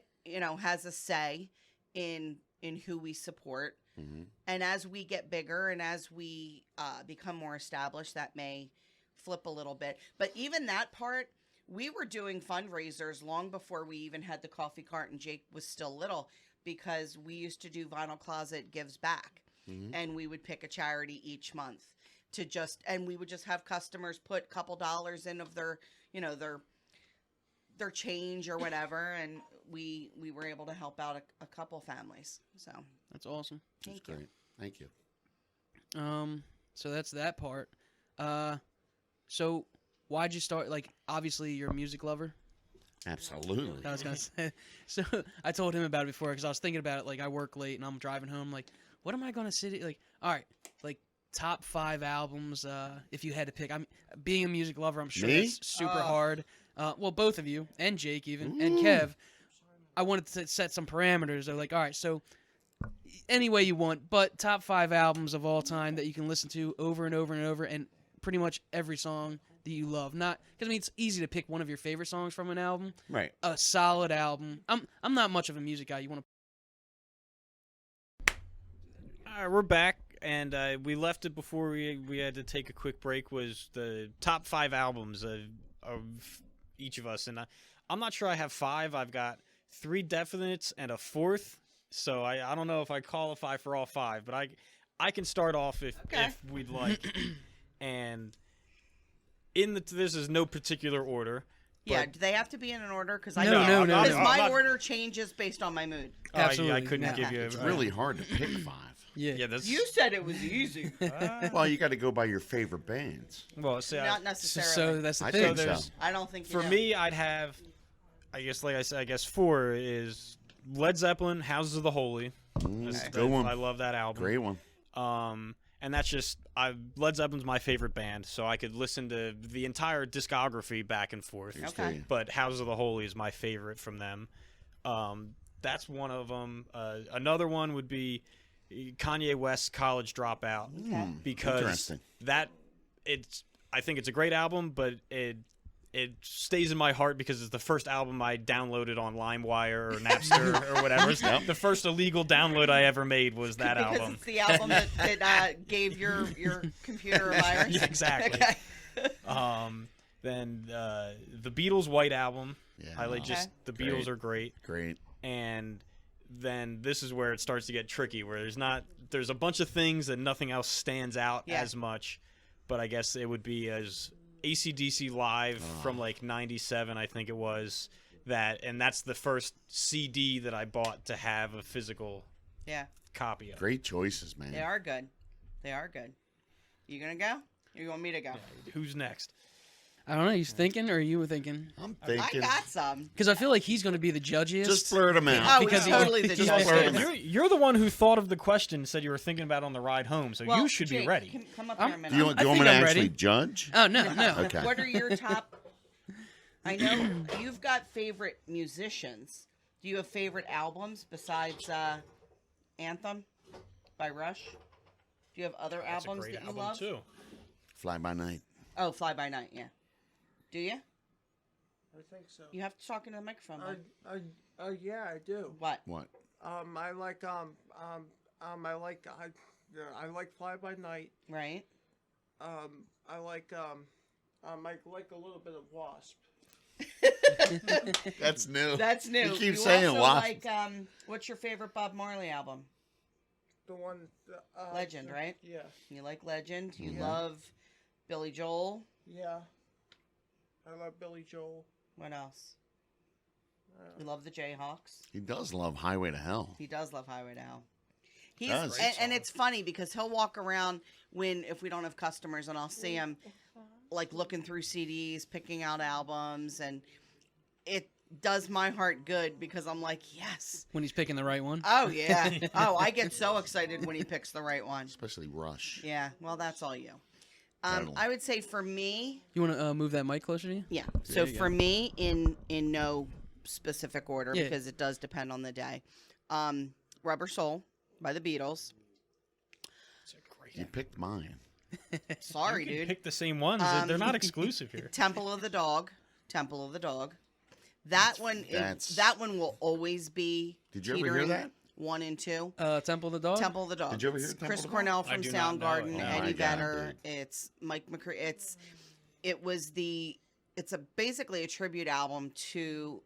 has a say in who we support. Mhm. And as we get bigger and as we become more established, that may flip a little bit. But even that part, we were doing fundraisers long before we even had the coffee cart and Jake was still little, because we used to do Vinyl Closet Gives Back. Mhm. And we would pick a charity each month and we would just have customers put a couple dollars in of their change or whatever. And we were able to help out a couple families. So That's awesome. That's thank you. great. Thank you. So that's that part. So why'd you start? Like, obviously you're a music lover. Absolutely. I was gonna say. So I told him about it before because I was thinking about it. Like, I work late and I'm driving home. Like, what am I gonna sit? Like, all right, like top 5 albums. If you had to pick, I'm being a music lover. I'm sure Me? that's super hard. Well, both of you and Jake even and Kev. I wanted to set some parameters. They're like, all right, so any way you want, but top 5 albums of all time that you can listen to over and over and over, and pretty much every song that you love. Not because it's easy to pick one of your favorite songs from an album. Right. A solid album. I'm not much of a music guy. You want to? All right, we're back, and we left it before we had to take a quick break. Was the top 5 albums of each of us, and I'm not sure I have 5. I've got 3 definites and a 4th, so I don't know if I qualify for all 5, but I can start off if we'd like. And this is no particular order. Yeah, do they have to be in an order? Because No. Because I'm my not- order changes based on my mood. Absolutely. I couldn't No. give you. It's really hard to pick 5. Yeah, that's You said it was easy. Well, you got to go by your favorite bands. well. See, Not So necessarily. that's the I thing. think so. I don't think you for know. me, I'd have. I guess, like I said, 4 is Led Zeppelin, "Houses of the Holy." Good one. I love that album. Great one. And that's just Led Zeppelin's my favorite band, so I could listen to the entire discography back and forth. Here's Okay. to you. But Houses of the Holy is my favorite from them. That's one of them. Another one would be Kanye West's "College Dropout," because Interesting. I think it's a great album, but it stays in my heart because it's the first album I downloaded on LimeWire or Napster or whatever. Yep. The first illegal download I ever made was that because album. it's the album that gave your computer a virus. Yeah, exactly. Okay. Then the Beatles' White Album. Yeah. I like just the Great. Beatles are great. Great. And then this is where it starts to get tricky, where there's a bunch of things that nothing else stands out Yeah. as much, but I guess it would be as ACDC Live from like 97, I think it was, and that's the first CD that I bought to have a physical Yeah, copy of. Great choices, man. they are good. They are good. You gonna go? Or you want me to go? Who's next? I don't know. He's thinking, or you were thinking? I'm I thinking. got some. Because I feel like he's going to be the judgiest. Just blurt them out. Oh, Because he's totally the he's judge. blurt 'em Yes. out. You're the one who thought of the question, said you were thinking about it on the ride home, so Well, you should be Jake, ready. Come up I'm- here a minute. Do you, I want me think to I'm actually ready. judge? Oh, no, no. Okay. What are your top? I know you've got favorite musicians. Do you have favorite albums besides Anthem by Rush? Do you have other That's a albums great that you album love? too. Fly by night. Oh, Fly By Night, yeah. Do you? I think so. You have to talk into the microphone. bud. Yeah, I do. What? What? I like I like Fly By Night. Right? I like a little bit of Wasp. That's new. That's new. You keep You saying also Wasp. like what's your favorite Bob Marley album? The one. Legend, right? Yeah. You like Legend. You Mhm. love Billy Joel. Yeah. I love Billy Joel. What else? You love the Jayhawks. He does love Highway to Hell. He does love Highway to Hell. He's Does. and it's funny because he'll walk around if we don't have customers, and I'll see him like looking through CDs, picking out albums, and it does my heart good because I'm like, yes. When he's picking the right one. Oh yeah. Oh, I get so excited when he picks the right one. Especially Rush. Yeah. Well, that's all you. Totally. I would say for me, You want to move that mic closer to you? yeah. So you for go. me, in no specific order Yeah. because it does depend on the day. Rubber Soul by the Beatles. It's a great You picked mine. Sorry, You can dude. pick the same ones. They're not exclusive here. Temple of the Dog. Temple of the Dog. That one. that's- That one will always be. Did you ever hear teetering that? 1 and 2. Temple of the Dog? Temple of the Dog. Did you ever hear It's Temple Chris of the Dog? Cornell I from do not know it. Soundgarden, Oh Eddie my God, Vedder. dude. It's Mike McCready. It's basically a tribute album to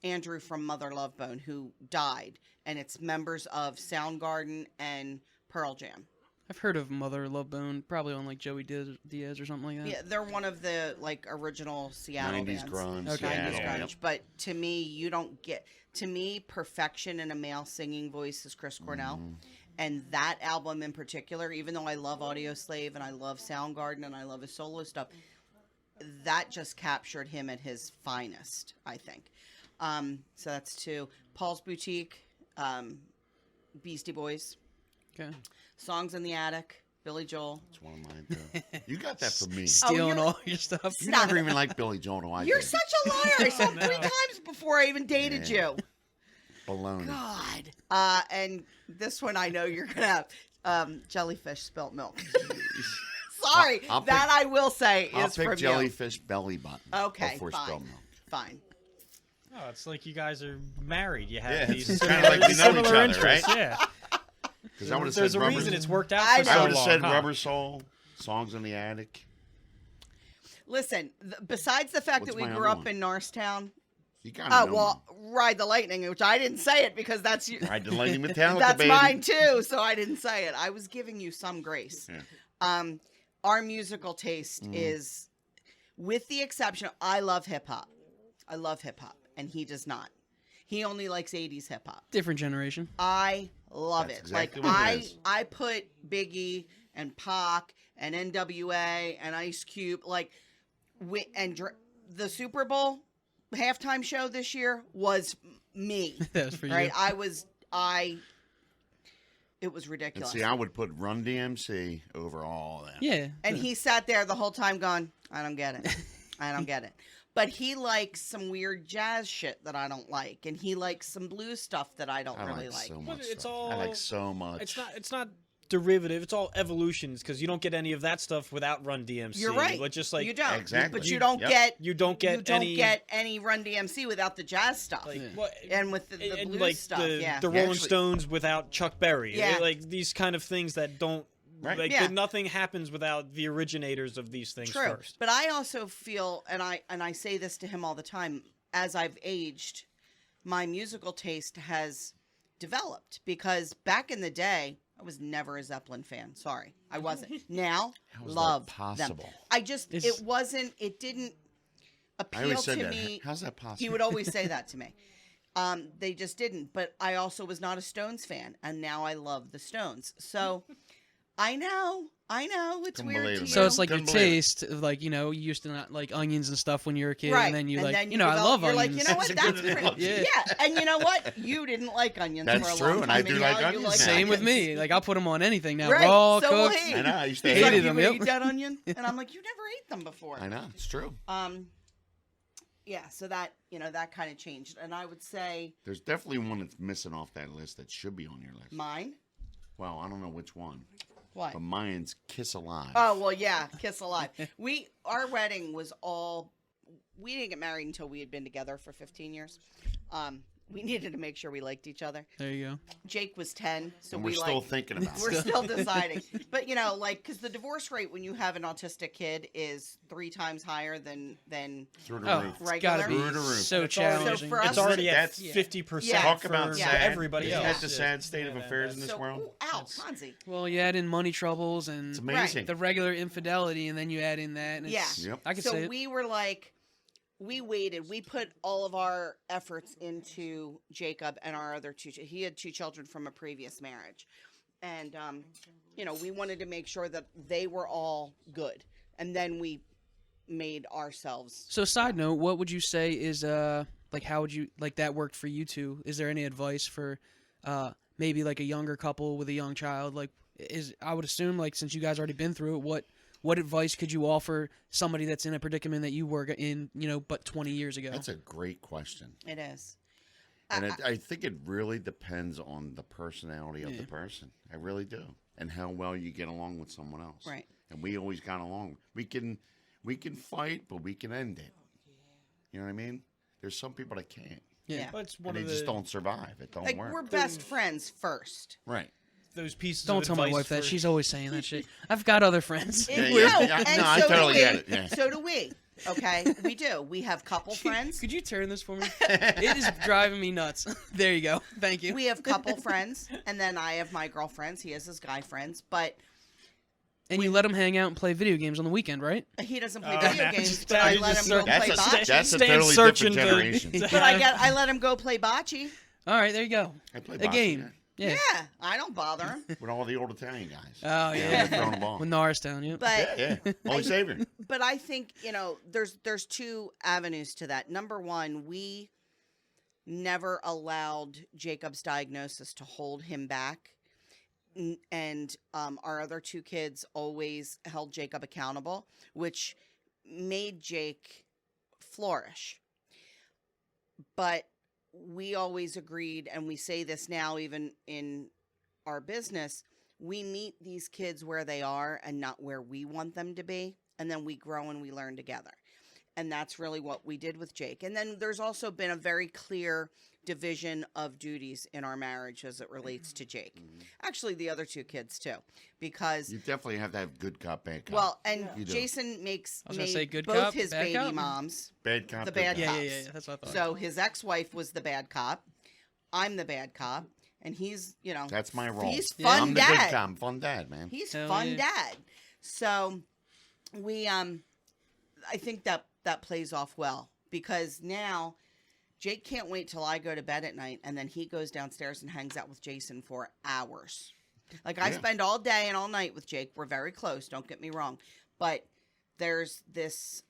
Andrew from Mother Love Bone, who died, and it's members of Soundgarden and Pearl Jam. I've heard of Mother Love Bone, probably on like Joey Diaz or something like that. Yeah, they're one of the like original Seattle 90s bands. grunge. Okay. 90s Seattle, grunge. yep. But to me, you don't get. To me, perfection in a male singing voice is Chris Cornell. Mm-hmm. And that album in particular, even though I love Audio Slave and I love Soundgarden and I love his solo stuff, that just captured him at his finest, I think. So that's 2. Paul's Boutique, Beastie Boys, Okay. Songs in the Attic, Billy Joel. It's one of mine, too. You got that from me. Stealing you're- all your stuff. You Stop never it. even liked Billy Joel, no, I You're did. such a liar. I saw him 3 times before I even dated Yeah. you. Baloney. God. And this one I know you're going to have jellyfish spilt milk. Sorry. I'll that I will say I'll is pick from jellyfish belly button. Okay, before fine. spell milk. Fine. Oh, it's like you guys are married. You have Yeah, these it's similar, kinda like you know similar each other, interests. right? Yeah. Because I would have There's said a rubber. reason it's worked out I for know. so I long. would have said huh? Rubber Soul, Songs in the Attic. Listen, besides the fact What's that we my grew other up one? in Norristown. You got to know Well, Ride the Lightning, which I didn't say it because that's you. Ride the Lightning Metallica, That's baby. mine too, so I didn't say it. I was giving you some grace. Yeah. Our musical taste is, with the exception, I love hip hop. I love hip hop, and he does not. He only likes 80s hip hop. Different generation. I love That's it. exactly Like what it is. I put Biggie and Pac and NWA and Ice Cube the Super Bowl halftime show this year was me. That's for you. Right? It was And ridiculous. see, I would put Run DMC over all of that. Yeah. And he sat there the whole time going, I don't get it. I don't get it. But he likes some weird jazz shit that I don't like. And he likes some blues stuff that I don't I really like like. so But much it's stuff. all- I like so much. It's not derivative. It's all evolutions because you don't get any of that stuff without Run DMC. You're right. But just like you don't. Exactly. But you don't get you don't get any Run DMC without the jazz stuff. like Yeah. what And with the and blues like stuff, the yeah. the Yeah, Rolling actually- Stones without Chuck Berry. Yeah. Like these kind of things that don't. Right. Like Yeah. that nothing happens without the originators of these things True. first. But I also feel, and I say this to him all the time, as I've aged, my musical taste has developed because back in the day, I was never a Zeppelin fan. Sorry, I wasn't. Now, How is that love them. possible? I just, It's- it didn't I appeal always said to that. me. How's that possible? He would always say that to me. They just didn't. But I also was not a Stones fan, and now I love the Stones. So I know I know it's Couldn't weird believe to it. you. So it's like Couldn't your believe it. taste, of like, you know, you used to not like onions and stuff when you were a kid, right, and then you like, then you know, I develop- love you're onions. like, you know what? That's a That's good pretty. analogy. Yeah, and you know what? You didn't like onions That's for a true, long and I time. do now like you onions now. Same with onions. me. Like I'll put them on anything now, Right, raw, so will cooked. he. I know. I used to He's hate like, Hated it. you them, would yep. eat that onion, and I'm like, you never ate them before. I know. It's true. Yeah, so that that kind of changed, and I would say There's definitely one that's missing off that list that should be on your list. mine. Well, I don't know which one, What? but mine's Kiss Alive. Oh well, yeah, Kiss Alive. Our wedding was all. We didn't get married until we had been together for 15 years. We needed to make sure we liked each other. There you go. Jake was 10, so and we we're still thinking about we're it. still deciding. But because the divorce rate when you have an autistic kid is 3 times higher than Through the Oh, roof. it's regular. gotta be Through the roof. so It's already- challenging. So for us- It's already at That's- 50% Yeah. Talk for about Yeah. sad. everybody Isn't else. that the sad state of Yeah, affairs in this So, world? ooh, ow, Fonzie. Well, you add in money troubles and It's amazing. the regular infidelity, and then you add in that. And it's, Yeah. Yep. I can So say it. we were like, we waited. We put all of our efforts into Jacob and our other 2. He had 2 children from a previous marriage, and we wanted to make sure that they were all good, and then we made ourselves. So, side note, what would you say is like how would you like that worked for you two? Is there any advice for maybe like a younger couple with a young child? Like, I would assume like since you guys already been through it, what advice could you offer somebody that's in a predicament that you were in, but 20 years ago? That's a great question. It is. And I think it really depends on the personality of the person. I really do. And how well you get along with someone else. Right. And we always got along. We can fight, but we can end it. You know what I mean? There's some people that can't. Yeah. But it's one And of they just the, don't survive. It don't Like work. we're best friends first. Right. those pieces Don't of tell my advice wife that. for- She's always saying that shit. I've got other friends. And, No, I so totally do we. get it, yeah. So do we. Okay, we do. We have couple friends. Could you turn this for me? It is driving me nuts. There you go. Thank you. We have couple friends, and then I have my girlfriends. He has his guy friends, but And you let him hang out and play video games on the weekend, right? he doesn't play Oh, video now games. just- But now I you let just him go start- play bocce. That's a Stand totally searching different to- generation. But I let him go play bocce. All right, there you go. I play A bocce, game. Yeah. Yeah, I don't bother him. with all the old Italian guys. Oh, Yeah, yeah. they're throwing a ball. With Norristown, yeah. But Yeah. Holy Savior. but I think there's 2 avenues to that. Number one, we never allowed Jacob's diagnosis to hold him back, and our other 2 kids always held Jacob accountable, which made Jake flourish. But we always agreed, and we say this now even in our business, we meet these kids where they are and not where we want them to be, and then we grow and we learn together. And that's really what we did with Jake. And then there's also been a very clear division of duties in our marriage as it relates to Jake. Actually, the other 2 kids too, because You definitely have to have good cop, bad cop. well, and You do. Jason I was gonna made say good both cop, his bad baby cop? moms bad cop, the good bad cop. cop. Yeah, that's what I thought. So his ex-wife was the bad cop. I'm the bad cop, and he's, That's my role. he's Yeah. fun I'm the dad. good cop. I'm fun dad, man. He's Hell fun yeah. dad. So we I think that plays off well, because now Jake can't wait till I go to bed at night, and then he goes downstairs and hangs out with Jason for hours. Like I Yeah. spend all day and all night with Jake. We're very close, don't get me wrong, but there's this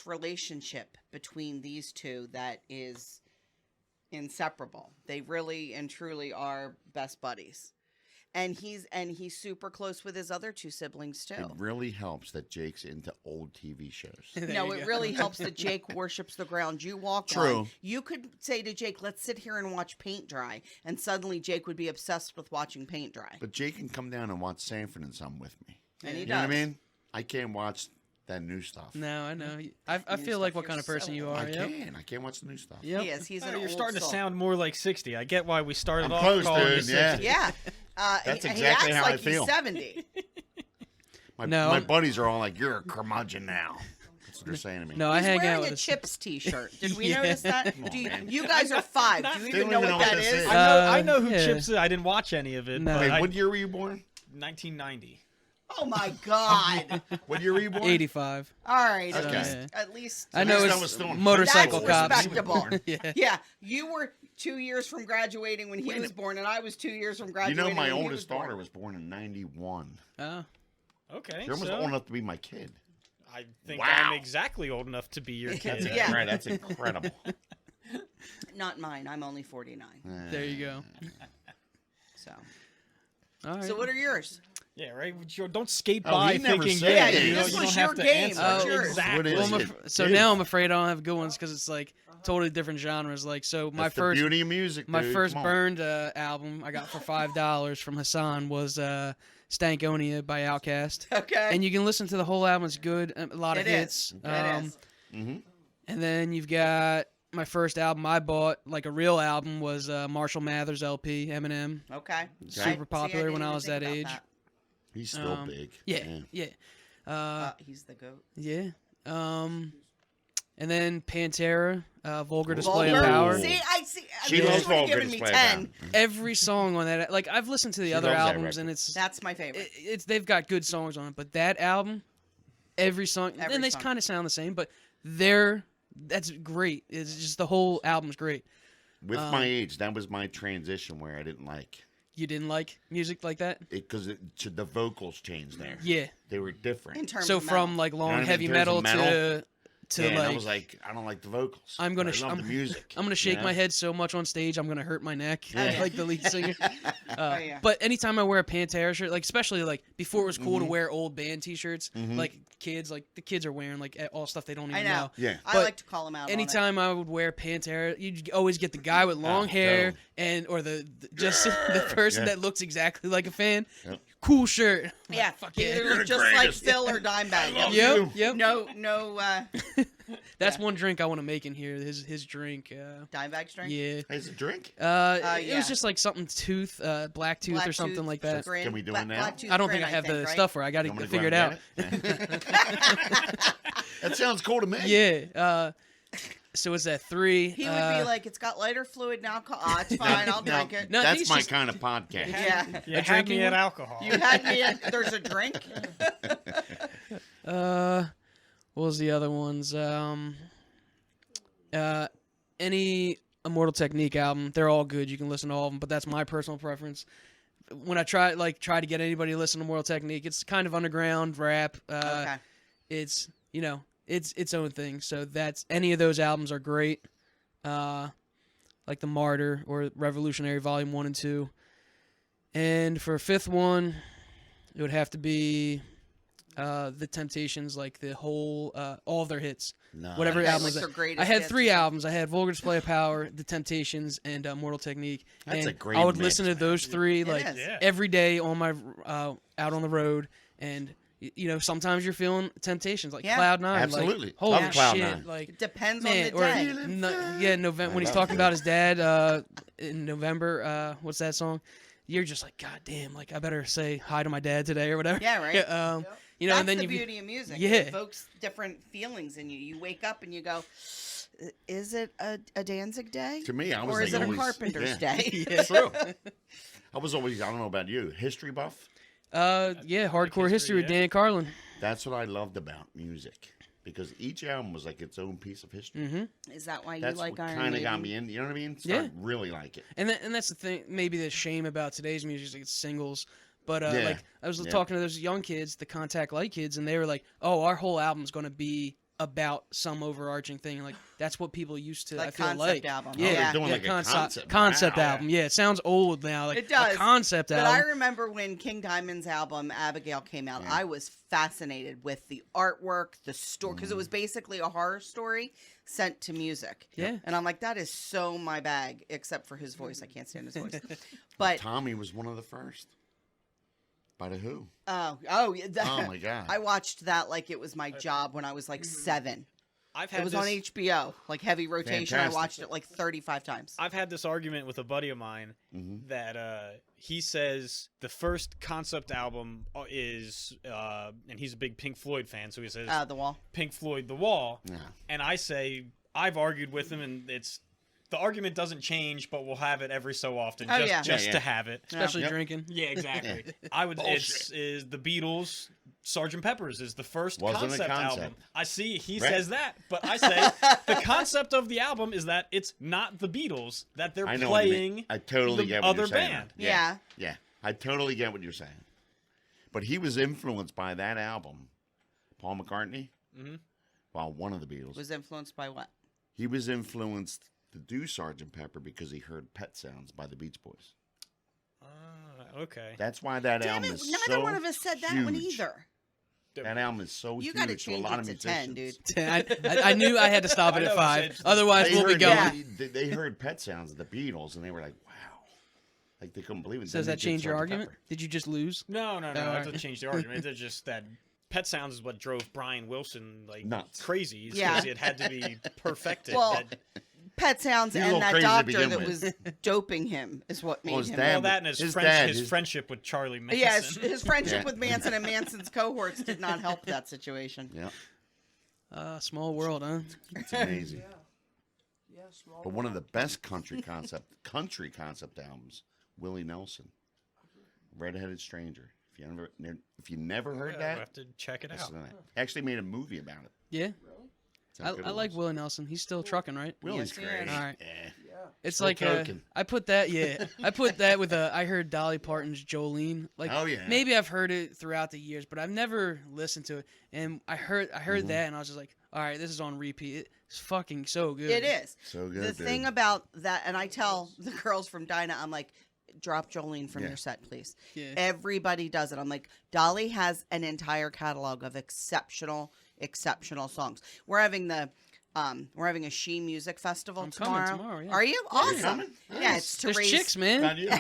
relationship between these 2 that is inseparable. They really and truly are best buddies. And he's super close with his other 2 siblings It too. really helps that Jake's into old TV shows. There No, you it go. really helps that Jake worships the ground you walk True. on. You could say to Jake, let's sit here and watch paint dry. And suddenly Jake would be obsessed with watching paint dry. But Jake can come down and watch Sanford and Son with me. And he You know what I does. mean? I can't watch that new stuff. No, I know. I New feel like stuff, what kind you're of person so you old. are. I Yep. can't. I can't watch the new stuff. Yep. He is. He's an You're old starting to soul. sound more like 60. I get why we started I'm off close, calling you dude, yeah. 60. Yeah. That's he exactly acts how I like feel. he's 70. My No. buddies are all like, "You're a curmudgeon now." That's what they're saying to me. No, I He's hang wearing out with a a Chips t-shirt. Did we Yeah. notice that? Come on, Do you, man. you guys are 5. Do you They even don't know even what know that what this is? is. I know who yeah. Chips is. I didn't watch any of it. No. But Wait, I, what year were you born? 1990. Oh my God! What year were you born? 85. All right, Okay. at least I know least I it's was still in motorcycle that's cops. respectable. Yeah. Yeah, you were 2 years from graduating when he was born, and I was 2 years from You graduating. know, my when he oldest was born. daughter was born in '91. Oh. Okay. You're almost so old enough to be my kid. I think Wow. I'm exactly old enough to be your kid. That's Yeah. right. That's incredible. Not mine. I'm only 49. There you go. So, All right. so what are yours? Yeah, right. Don't skate Oh, by he never thinking, said yeah, it. you, know, This you was don't have your to game. answer. What's Oh, yours? Exactly. What is Well, it? so Dude. now I'm afraid I don't have good ones because it's like totally different genres. Like, so my That's the first beauty of music. my dude. first Come on. burned album I got for $5 from Hassan was Stankonia by Outcast. Okay. And you can listen to the whole album. It's good. A lot of It hits. is. It is. Mm-hmm. And then you've got my first album I bought, like a real album, was Marshall Mathers LP, Eminem. Okay. Super Right. popular See, I when didn't I even was think that about age. that. He's still big. Yeah. He's the goat. Yeah. And then Pantera, Vulgar Display Vulgar. of Power. See, I see. She you loves should have Vulgar given me Display of 10. Power. Every song on that, like I've listened to the She other loves that albums, and record. it's That's my favorite. it's they've got good songs on it, but that album, every song, Every and they song. kind of sound the same, but that's great. It's just the whole album's great. With my age, that was my transition where I didn't like You didn't like music like that? it because the vocals changed there. Yeah. They were different. in terms So of from metal. like long You know what I mean? heavy In terms metal, of to yeah, and I like was like, I don't like the vocals. I'm gonna I sh- love I'm- the music. I'm gonna you shake know? my head so much on stage I'm gonna hurt my neck, Yeah. like the lead singer. Oh, yeah. But anytime I wear a Pantera shirt, like especially like before it was cool to Mm-hmm. wear old band T-shirts, like kids, like the kids are wearing like all stuff they don't even I know. Yeah. I But like to call him out. on it. anytime I would wear Pantera, you'd always get the guy with long Oh, hair totally. or the just the person Yeah. that looks exactly like a fan. Yep. Cool shirt. Yeah, fuck he yeah. either You're the looked just like greatest. Phil or Dimebag. love Yep. you. Yep. No, That's yeah. one drink I want to make in here. His drink. Dimebag string. Yeah. Hey, is it a drink? It yeah. was just like something black tooth or something like that. Grin. Can we do it now? Black-tooth I don't grin, think I have the right? stuff for it. I got You want to me to figure it go out. and get it? That sounds cool to me. Yeah. So it's at 3. He would be like, "It's got lighter fluid and alcohol. Ah, it's fine. I'll Now, drink it." No, I think that's it's my just- kind of podcast. Yeah. Yeah, have drinking me at one? alcohol. You had me. There's a drink. What was the other ones? Any Immortal Technique album, they're all good. You can listen to all of them, but that's my personal preference. When I try to get anybody to listen to Immortal Technique, it's kind of underground rap. Okay. It's it's its own thing. So that's any of those albums are great. Like the Martyr or Revolutionary Volume 1 and 2. And for a fifth one, it would have to be the Temptations, like the whole all of their hits. No. Whatever Yeah, album like is their that. greatest I had hits 3 or something. albums. I had Vulgar Display of Power, The Temptations, and Immortal Technique. That's and a great I would mix, listen to man. those 3 like is. Yeah. every day on my out on the road. And you know, sometimes you're feeling Temptations, like Yeah. Cloud 9. Absolutely. Like, holy Love Cloud shit! 9. Like It depends man, on the day. November when he's love talking that. about his dad in November. What's that song? You're just like, God damn! Like I better say hi to my dad today or whatever. Yeah, right. You know, That's and then the you beauty of music. Yeah. It evokes different feelings in you. You wake up and you go, "Is it a Danzig day? To me, I was or is it always, a Carpenter's yeah. day?" True. I was always, I don't know about you, history buff. yeah, hardcore history with yeah. Dan Carlin. That's what I loved about music. Because each album was like its own piece of history. Mm-hmm. Is that why you That's like what Iron kind of Maiden? got me in. You know what I mean? Yeah. Start really like it. And that's the thing. Maybe the shame about today's music is like it's singles. But Yeah. like I was Yeah. talking to those young kids, the Contact Light kids, and they were like, "Oh, our whole album's going to be about some overarching thing." Like that's what people used to. Like I feel concept like album. Yeah, Oh, they're doing yeah, like a concept. Wow. album. Yeah, it sounds old now. Like It does. a concept But album. I remember when King Diamond's album Abigail came out, Yeah. I was fascinated with the artwork, the story, because it was basically a horror story sent to music. Yeah. And I'm like, that is so my bag, except for his voice. I can't stand his voice. But Tommy was one of the first. By the Who. yeah, Oh my God. I watched that like it was my job when I was like 7. I've had It was this, on HBO, like heavy rotation. Fantastic. I watched it like 35 times. I've had this argument with a buddy of mine Mhm. that he says the first concept album is, and he's a big Pink Floyd fan, so he says The Wall. Pink Floyd, The Wall, Yeah. and I say I've argued with him, and the argument doesn't change, but we'll have it every so often, Oh, just yeah. to have it. Especially Yep. drinking. Yeah, exactly. Yeah. I would. Bullshit. It's the Beatles, Sgt. Pepper's is the first Wasn't a concept concept. album. I see he Right. says that, but I say the concept of the album is that it's not the Beatles, that they're I know what you mean. playing I totally the get what other you're saying. band. Yeah. Yeah, I totally get what you're saying. But he was influenced by that album, Paul McCartney. Mhm. Well, one of the Beatles. Was influenced by what? He was influenced to do Sgt. Pepper because he heard Pet Sounds by the Beach Boys. Okay. That's why that Damn album it! is Neither so one of us said that one huge. either. That album is so You huge got to to a change lot it of to musicians. 10, dude. I knew I had to stop it I at know, 5. it's- Otherwise, They we'll be heard- going. They heard Pet Sounds of the Beatles, and they were like, "Wow!" Like they couldn't believe it. So does Then that they did change your Sgt. argument? Pepper. Did you just lose? No, Oh, that alright. doesn't change the argument. It's just that Pet Sounds is what drove Brian Wilson Nuts. crazy. Yeah. It had to be perfected. Well, That- Pet Sounds He was a and little that crazy to doctor begin that with. was doping him is what made his him. dad- well, that and his his dad- friendship with Charlie Manson. Yes, his friendship Yeah. with Manson and Manson's cohorts did not help that situation. Yeah, Small world, huh? it's amazing. Yeah, small. But one of the best country concept albums, Willie Nelson, Redheaded Stranger. If you never heard I'll that, have to check it listen out. to that. Actually made a movie about it. Yeah. That's how I good it like was. Willie Nelson. He's still trucking, right? Willie's Yes, he great. is. All right. Yeah. Yeah. It's Still like token. I put that. Yeah, I put that with I heard Dolly Parton's Jolene. Like, Oh, yeah. maybe I've heard it throughout the years, but I've never listened to it. And I heard Mm-hmm. that, and I was just like, all right, this is on repeat. It's fucking so good. It is. So good. The dude. thing about that, and I tell the girls from Dinah, I'm like, drop Jolene from Yeah. your set, please. Yeah. Everybody does it. I'm like, Dolly has an entire catalog of exceptional songs. We're having a She Music Festival I'm coming tomorrow. tomorrow, yeah. Are you? Awesome. coming? Yeah, Nice. it's to There's raise. chicks, man. Found you.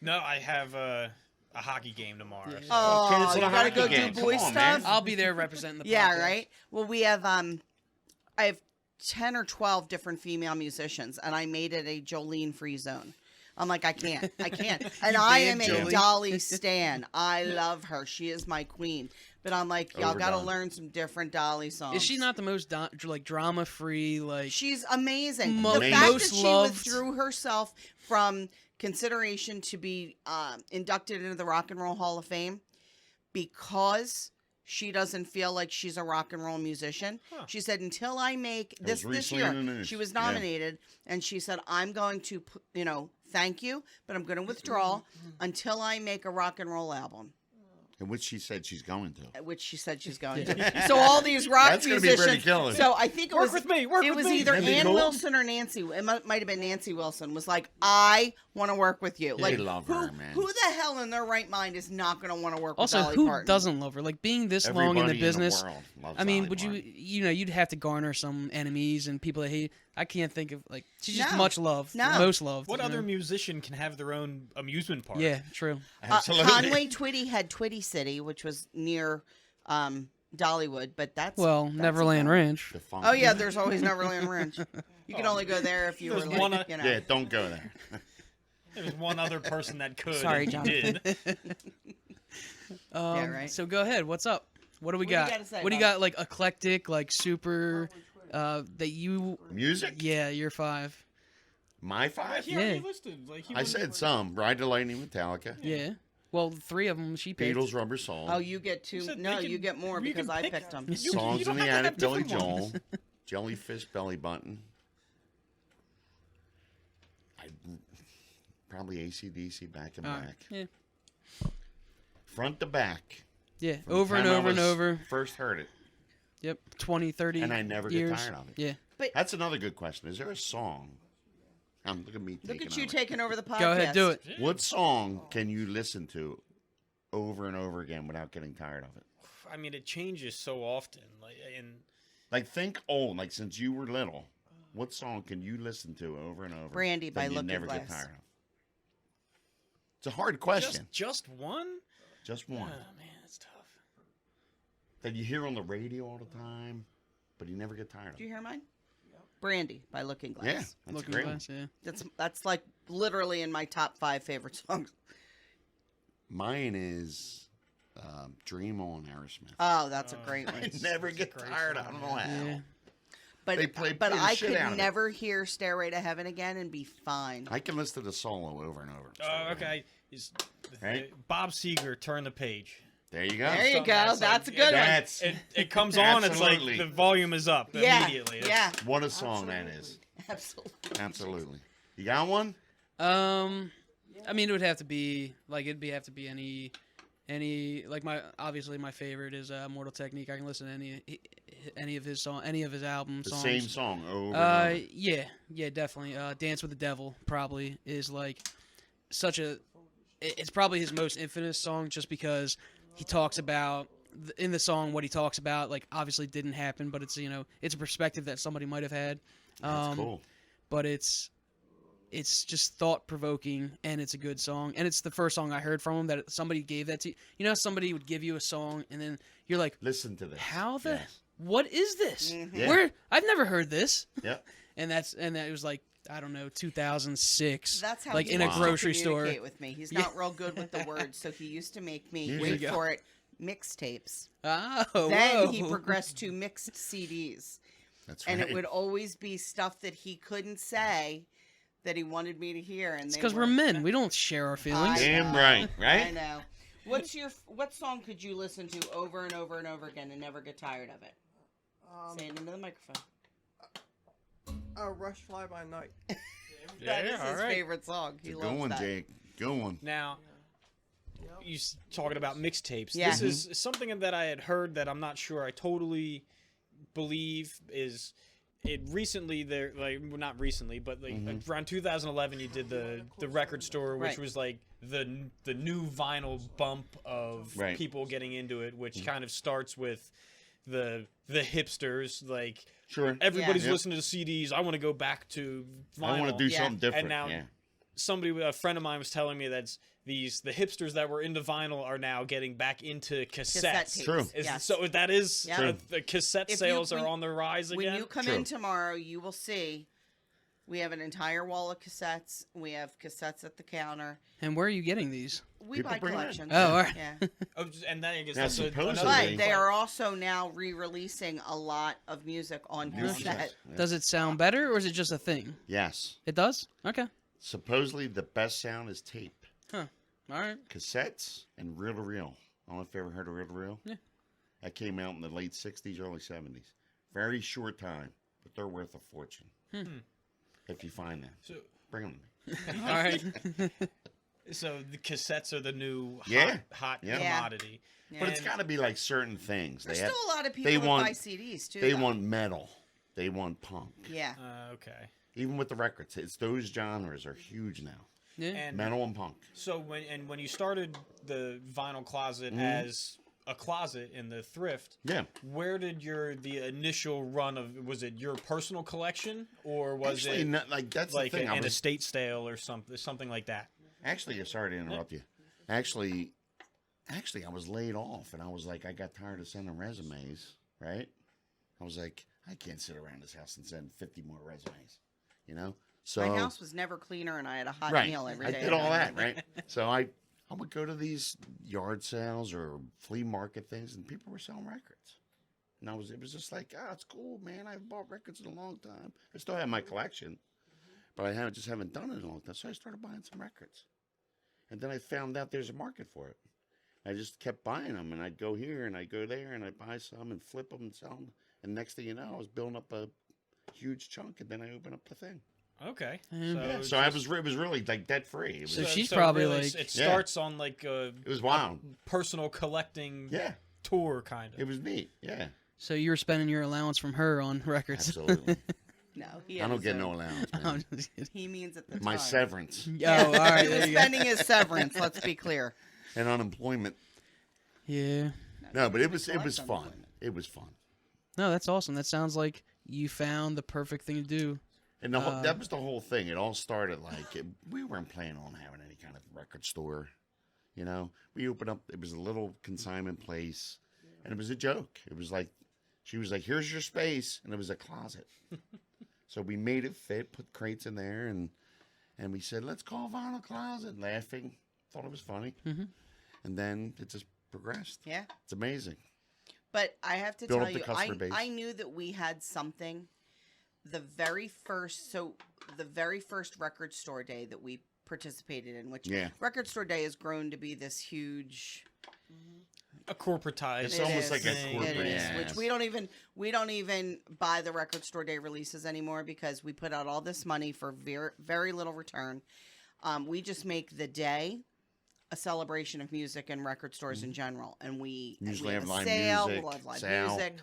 No, I have a hockey game tomorrow. Yeah. So. Oh, Cancel you the gotta hockey go game. do Come boy on, man. stuff. I'll be there representing the Yeah, podcast. right. Well, we have I have 10 or 12 different female musicians, and I made it a Jolene free zone. I'm like, I can't. And I am banned a Jolene? Dolly stan. I love her. She is my queen. But I'm like, y'all got to Overdone. learn some different Dolly songs. Is she not the most drama free? Like, She's amazing. Mo- The fact most that she loved. withdrew herself from consideration to be inducted into the Rock and Roll Hall of Fame because she doesn't feel like she's a rock and roll musician. Huh. She said, until I make was this recently year, in the news. she was Yeah. nominated, and she said, I'm going to, thank you, but I'm going to withdraw until I make a rock and roll album. And which she said she's going to. Which she said she's going to. So all these rock That's gonna be musicians. pretty killer. So I think it Work was with me, work it with was me. either That'd be Ann cool. Wilson or Nancy. It might have been Nancy Wilson. Was like, I want to work with you. They Like, love who, her, man. who the hell in their right mind is not going to want to work also, with Dolly who Parton? doesn't love her? Like, being this long in the Everybody business. world loves I mean, Dolly would Parton. you'd have to garner some enemies and people that hate. I can't think of like she's just No. much loved, No. most loved. What you other know? musician can have their own amusement park? Yeah, true. Absolutely. Conway Twitty had Twitty City, which was near Dollywood, but that's Well, that's Neverland about it. Ranch. The funk. Oh yeah, there's always Neverland Ranch. You can only go there if you were There's like, one, Yeah, don't go there. There's one other person that could. Sorry, and Jonathan. did. Yeah, right. So go ahead. What's up? What do we What do you got? gotta say, What do you Bob? got? Like eclectic, like super. That you. Music? Yeah, you're 5. My 5? He already Yeah. listed. Like, he I wouldn't- said some. Ride the Lightning, Metallica. Yeah. Well, 3 of them she picked. Beatles, Rubber Soul. Oh, you get two. said No, they you can- get more you because can I pick picked them. You- Songs you in don't the have to Attic, have Billy different Joel. ones. Jellyfish, Belly Button. Probably AC/DC, Back and Back. Yeah. Front to back. Yeah. From the Over and time I over and was over. First heard it. Yep. 20, 30 And I never years. get tired of it. Yeah. That's another good question. Is there a song? Look at me Look taking at you over. taking over the podcast. Go ahead, do it. What song can you listen to over and over again without getting tired of it? I mean, it changes so often. Like, think old, like since you were little. What song can you listen to over and over? Brandy that by you Looking never get Glass. tired of? It's a hard question. Just one? Just Oh one. man, that's tough. That you hear on the radio all the time, but you never get tired of. Do you hear mine? Brandy by Looking Glass. Yeah, that's Looking a great Glass, yeah. That's like literally in my top 5 favorite songs. one. Mine is Dream On, Aerosmith. Oh, that's a great one. I never get great tired. I song, don't know how. Yeah. But They play but the I shit could out of it. never hear Stairway to Heaven again and be fine. I can listen to the solo over and over. Oh, okay. Right? Bob Seger, Turn the Page. There you go. There you Something go. like- That's a yeah, good one. That's It comes on. It's like Absolutely. the volume is up Yeah, immediately. yeah, what a song that is. absolutely. Absolutely. You got one? I mean, it would have to be like have to be any like obviously my favorite is Immortal Technique. I can listen to any of his song, any of his album The songs. same song over and over. Yeah, definitely. Dance with the Devil probably is like such a. It's probably his most infamous song, just because he talks about in the song what he talks about. Like obviously didn't happen, but it's it's a perspective that somebody might have had. That's cool. But it's just thought provoking, and it's a good song, and it's the first song I heard from him that somebody gave that to you. You know, how somebody would give you a song, and then you're like, Listen to this. "How the? Yes. What is this? Yeah. Where? I've never heard this." Yep. And that was like, I don't know, 2006. That's how like he in a used to grocery store. communicate with me. He's not real good with the words, so he used to make me Music. wait There you go. for it mixtapes. Oh, Then whoa. he progressed to mixed CDs, That's and right. it would always be stuff that he couldn't say that he wanted me to hear. And It's they because we're were- men. We don't share our feelings. Damn know. right, right? I know. What song could you listen to over and over and over again and never get tired of it? Say it into the microphone. Rush Fly By Night. That is all his right. favorite song. He Good loves one, that. Jake. Good one. Now, you talking about mixtapes. Yeah. This is something that I had heard that I'm not sure I totally believe is it recently there, like, well, not recently, but like around 2011 you did the record store, which Right. was like the new vinyl bump of Right. people getting into it, which kind of starts with the hipsters, like Sure. everybody's Yep. listening to CDs. I want to go back to vinyl. I want to do Yeah. something different. And now yeah. a friend of mine was telling me that the hipsters that were into vinyl are now getting back into Cassette cassettes. tapes. True. Is, So that is Yeah. the cassette If sales you- are on the rise When again. you come True. in tomorrow, you will see we have an entire wall of cassettes. We have cassettes at the counter. And where are you getting these? We People buy bring 'em in. collections. Oh, all right. Yeah. Oh, and then I guess Now, that's supposedly- another But they are also now re-releasing a lot of music on New cassette. cassette. Yeah. Does it sound better, or is it just a thing? Yes. It does? Okay. Supposedly the best sound is tape. All right. Cassettes and reel to reel. I don't know if you ever heard of reel to reel. Yeah. That came out in the late 60s, early 70s. Very short time, but they're worth a fortune. If you find them. So, Bring them to me. All right. so the cassettes are the new Yeah. hot Yeah. commodity. Yeah. But it's got to be like certain things. There's They have- still a lot of people they that want- buy CDs too. They though. want metal. They want punk. Yeah. Okay. Even with the records, it's those genres are huge now. Yeah. And Metal and punk. so when you started the vinyl closet as a closet in the thrift, Yeah. where did the initial run of, was it your personal collection, or was Actually, it not, like that's like the thing. an estate sale or something like that? Actually, sorry to interrupt you. Actually, I was laid off, and I was like, I got tired of sending resumes. Right? I was like, I can't sit around this house and send 50 more resumes. You know? So My house was never cleaner, and I had a hot right, meal every I day. did all that. Right? So I would go to these yard sales or flea market things, and people were selling records. And it was just like, it's cool, man. I've bought records in a long time. I still have my collection, but I just haven't done it in a long time. So I started buying some records. And then I found out there's a market for it. I just kept buying them, and I'd go here and I'd go there, and I'd buy some and flip them and sell them. And next thing you know, I was building up a huge chunk, and then I opened up the thing. Okay. Yeah, So so it was really like debt free. So she's probably like- it Yeah. starts on like a It was wild. personal collecting Yeah, tour kind of. it was neat. Yeah, So you were spending your allowance from her on records. absolutely. No, he I had don't his get own. no allowance, I'm man. just kidding. He means at the My time. severance Oh, all right. He was There you go. spending his severance. Let's be clear. and unemployment. Yeah. No, but it we was collect fun. unemployment. It was fun. No, that's awesome. That sounds like you found the perfect thing to do. And that was the whole thing. It all started like we weren't planning on having any kind of record store. You know, we opened up. It was a little consignment place, and it was a joke. It was like she was like, "Here's your space," and it was a closet. So we made it fit, put crates in there, and we said, "Let's call Vinyl Closet." Laughing, thought it was funny, and then it just progressed. Yeah. It's amazing. But I have to Build tell up the you, customer base. I knew that we had something. The very first record store day that we participated in, which Yeah. record store day has grown to be this huge a corporatized. It's It almost is. like a thing. corporate. It is, Yes. which we don't even buy the record store day releases anymore because we put out all this money for very, very little return. We just make the day a celebration of music and record stores in general, and we Usually we have a live sale. music, We'll have live sale. music.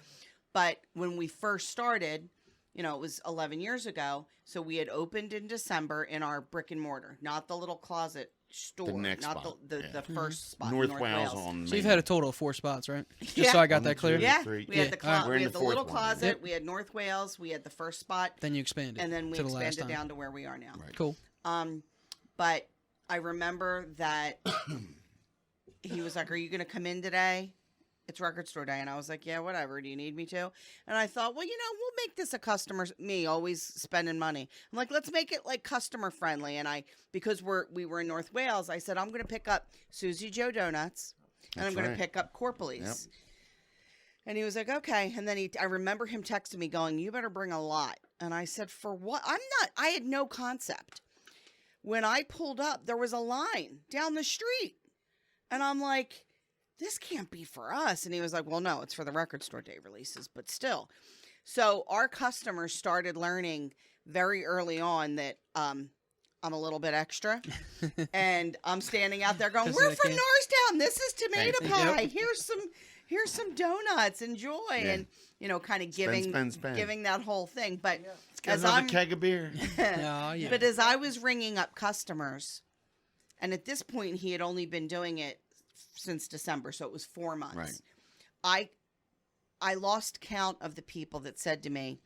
But when we first started, you know, it was 11 years ago, so we had opened in December in our brick and mortar, not the little closet store, The next not spot, the yeah. first spot, in North Wales Wales. on. So you've Main. had a total of 4 spots, right? Just Yeah. so I got One, that clear. two, Yeah, three. we had Yeah, the all right. We're in we had the the little fourth one. closet, Yep. we had North Wales, we had the first spot, Then you expanded. and then we to the last expanded time. down to where we are now. Right. Cool. But I remember that he was like, "Are you going to come in today? It's record store day." And I was like, "Yeah, whatever. Do you need me to?" And I thought, well, you know, we'll make this a customer. Me always spending money. I'm like, let's make it like customer friendly. And because we were in North Wales, I said I'm going to pick up Susie Joe Donuts, and I'm That's going right. to pick up Corporalees. Yep. And he was like, okay. And then I remember him texting me going, "You better bring a lot." And I said, "For what?" I had no concept. When I pulled up, there was a line down the street. And I'm like, this can't be for us. And he was like, well, no, it's for the record store day releases, but still. So our customers started learning very early on that I'm a little bit extra. And I'm standing out there going, 'Cause we're they from can't- Norristown. This is tomato Thank you. pie. Yep. Here's some donuts. Enjoy. Yeah. And, you know, kind of Spend. giving that whole thing. But Got as another I'm keg of beer. Yeah, yeah. but as I was ringing up customers, and at this point he had only been doing it since December, so it was 4 months. Right. I lost count of the people that said to me,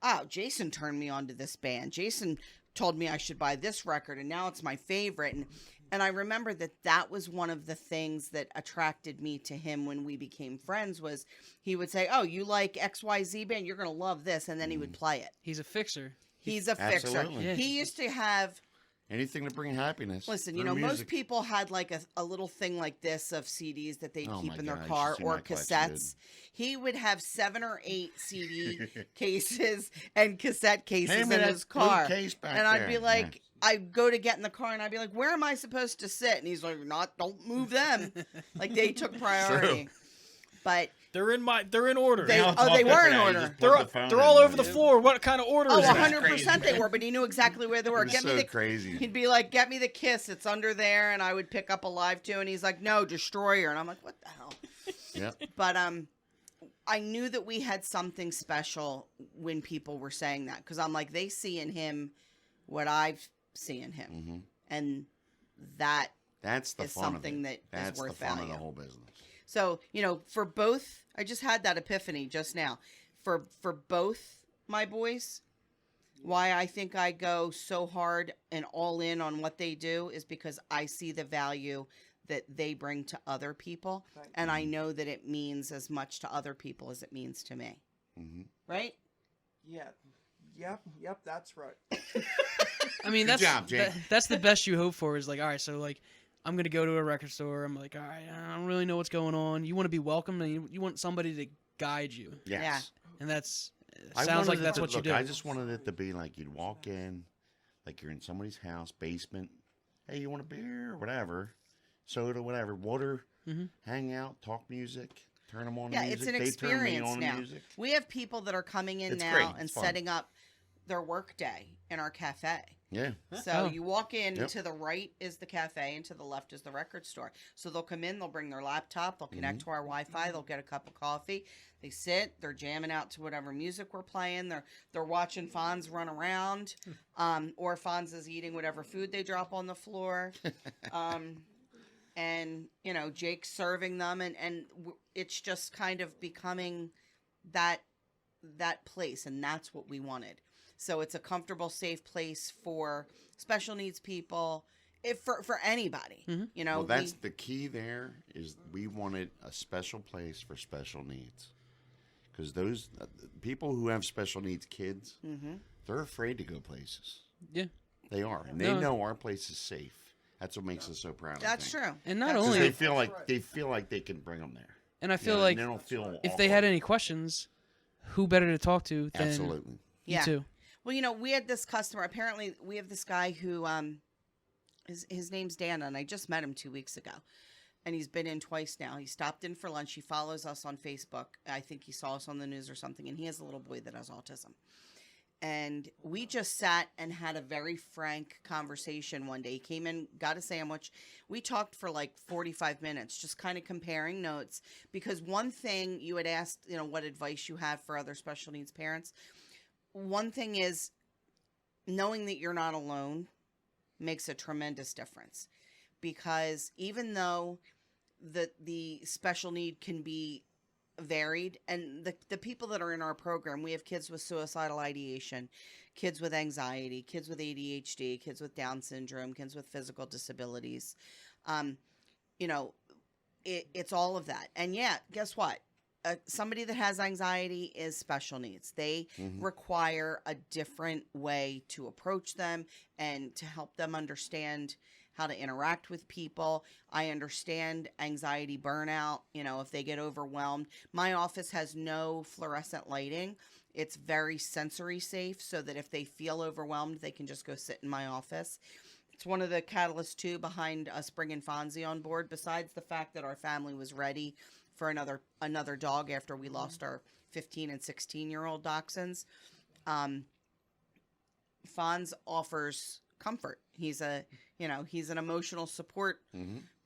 "Oh, Jason turned me on to this band. Jason told me I should buy this record, and now it's my favorite." And I remember that was one of the things that attracted me to him when we became friends. Was he would say, "Oh, you like XYZ band? You're gonna love this," and then he would play it. He's a fixer. He's a fixer. Absolutely. Yeah. He used to have. Anything to bring happiness. Listen, you through know, most music. people had like a little thing like this of CDs that they'd Oh keep my in their God, I car should see or my collection, cassettes. He would have 7 or 8 CD cases and cassette cases Hand me in that his car. blue case back And I'd there. be like, I'd go to get in the car and I'd be like, "Where am I supposed to sit?" And he's like, don't move them. Like they took priority. But They're in order. They- Now it's oh, all they were in different now. You order. just They're plug all, the phone they're in all and over the it- floor. What kind of order oh, is that? 100% they were, but he knew exactly where they were. It was so crazy. He'd be like, "Get me the Kiss. It's under there." And I would pick up a Live 2 and he's like, "No, Destroyer." And I'm like, "What the hell?" Yep. But I knew that we had something special when people were saying that, because I'm like, they see in him what I see in him, Mhm. and that That's the is fun of something it. that is That's worth the fun value. of the whole business. So, you know, for both, I just had that epiphany just now. For both my boys, why I think I go so hard and all in on what they do is because I see the value that they bring to other people, Right. and I know that it means as much to other people as it means to me. Hmm. Right? Yeah. Yep, that's right. I mean, Good that's job, Jake. that's the best you hope for. Is like, all right, so like, I'm gonna go to a record store. I'm like, all right, I don't really know what's going on. You want to be welcomed, and you want somebody to guide you, Yes. and that's I sounds like wanted it that's to- what you look, do. I just wanted it to be like you'd walk in, like you're in somebody's house, basement. Hey, you want a beer or whatever, soda, whatever, water, hang out, talk music, turn them on Yeah, music. it's an they turn me experience on now. music. We have people that are coming in It's now great. and It's fun. setting up their work day in our cafe. Yeah. So Oh. you walk in, Yep. to the right is the cafe, and to the left is the record store. So they'll come in, they'll bring their laptop, they'll connect to our Wi-Fi, they'll get a cup of coffee, they sit, they're jamming out to whatever music we're playing, they're watching Fonz run around, or Fonz is eating whatever food they drop on the floor, and you know, Jake's serving them, and it's just kind of becoming that place, and that's what we wanted. So it's a comfortable, safe place for special needs people, for anybody. You know, Well, that's the key. There is we wanted a special place for special needs, because those people who have special needs kids, they're afraid to go places. Yeah, They are, and they No. know our place is safe. That's what makes us so proud. that's true. and not That's Because only, they feel like they can bring them there. and I feel Yeah, like and they don't feel if they had awkward. any questions, who better to talk to than Absolutely. you Yeah. two? Well, you know, we had this customer. Apparently, we have this guy who his name's Dan, and I just met him 2 weeks ago. and he's been in twice now. He stopped in for lunch. He follows us on Facebook. I think he saw us on the news or something, and he has a little boy that has autism. And we just sat and had a very frank conversation one day. He came in, got a sandwich. We talked for like 45 minutes, just kind of comparing notes. Because one thing you had asked, what advice you have for other special needs parents. One thing is knowing that you're not alone makes a tremendous difference. Because even though the special need can be varied, and the people that are in our program, we have kids with suicidal ideation, kids with anxiety, kids with ADHD, kids with Down syndrome, kids with physical disabilities. It's all of that. And yeah, guess what? Somebody that has anxiety is special needs. They require a different way to approach them and to help them understand how to interact with people. I understand anxiety burnout, if they get overwhelmed. My office has no fluorescent lighting. It's very sensory safe so that if they feel overwhelmed, they can just go sit in my office. It's one of the catalysts, too, behind us bringing Fonzie on board, besides the fact that our family was ready for another dog after we lost our 15 and 16-year-old dachshunds. Fonz offers comfort. He's an emotional support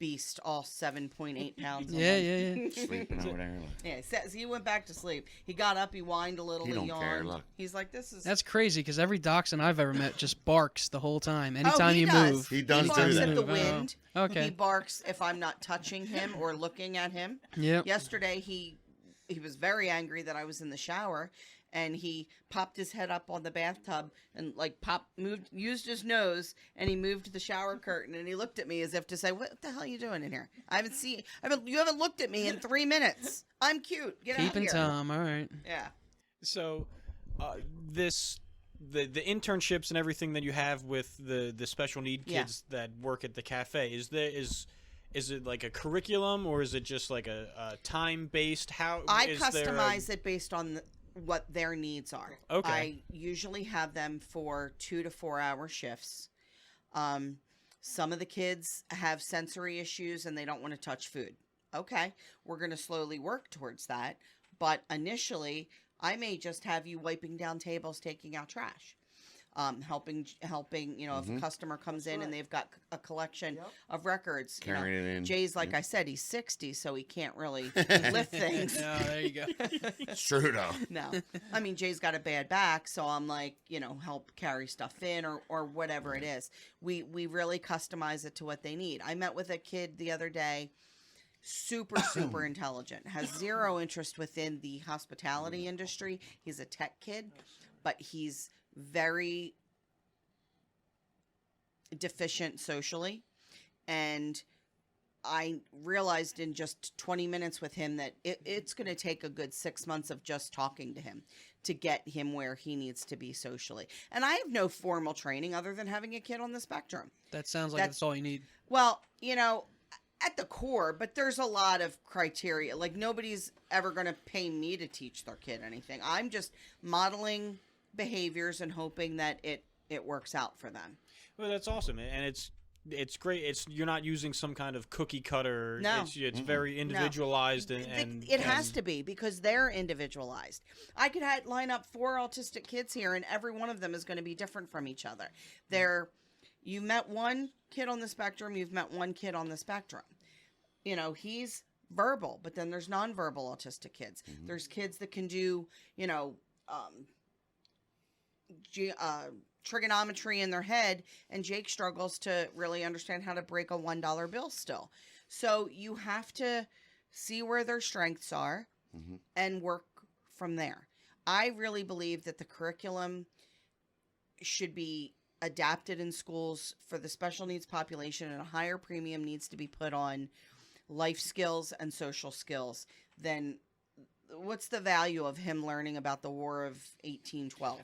beast, all 7.8 pounds. Yeah. Sleeping over there. Yeah, he went back to sleep. He got up, he whined a little, He don't yawned. care, look. He's like, this is... That's crazy because every dachshund I've ever met just barks the whole time. Anytime he you does. move. He does He do barks that. at the Oh, wind. okay. He barks if I'm not touching him or looking at him. Yep. Yesterday, he was very angry that I was in the shower, and he popped his head up on the bathtub and used his nose, and he moved the shower curtain, and he looked at me as if to say, "What the hell are you doing in here? You haven't looked at me in 3 minutes. I'm cute. Get out Keeping here." time. All right. Yeah. So, the internships and everything that you have with the special need kids that work at the cafe, is it like a curriculum, or is it just like a time based? How I is customize it based on what their needs are. Okay. I usually have them for 2 to 4 hour shifts. Some of the kids have sensory issues and they don't want to touch food. Okay, we're going to slowly work towards that. But initially, I may just have you wiping down tables, taking out trash. Helping, if a customer comes in and they've got a collection of records. Carrying it in. Jay's, like I said, he's 60, so he can't really lift things. No, there you go. It's true, though. No. I mean, Jay's got a bad back, so I'm like, help carry stuff in or whatever it is. We really customize it to what they need. I met with a kid the other day, super intelligent, has zero interest within the hospitality industry. He's a tech kid, but he's very deficient socially, and I realized in just 20 minutes with him that it's going to take a good 6 months of just talking to him to get him where he needs to be socially. And I have no formal training other than having a kid on the spectrum. That sounds like that's all you need. Well, at the core, but there's a lot of criteria. Like, nobody's ever going to pay me to teach their kid anything. I'm just modeling behaviors and hoping that it works out for them. Well, that's awesome, and it's great. You're not using some kind of cookie cutter. No. It's very individualized, and it has to be, because they're individualized. I could line up 4 autistic kids here, and every one of them is going to be different from each other. You've met one kid on the spectrum. You've met one kid on the spectrum. He's verbal, but then there's nonverbal autistic kids. There's kids that can do, trigonometry in their head, and Jake struggles to really understand how to break a $1 bill still. So you have to see where their strengths are and work from there. I really believe that the curriculum should be adapted in schools for the special needs population, and a higher premium needs to be put on life skills and social skills. Then what's the value of him learning about the War of 1812?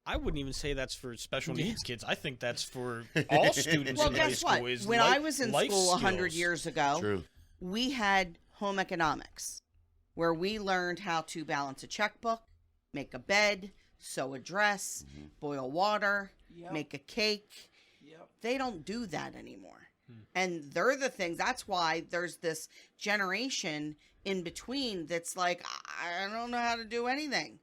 I wouldn't even say that's for special needs kids. I think that's for all students Well, in high guess school. what? Is When I was in life school 100 skills. years ago, True. we had home economics, where we learned how to balance a checkbook, make a bed, sew a dress, boil water, Yep. make a cake. Yep. They don't do that anymore. And they're the things. That's why there's this generation in between that's like, I don't know how to do anything,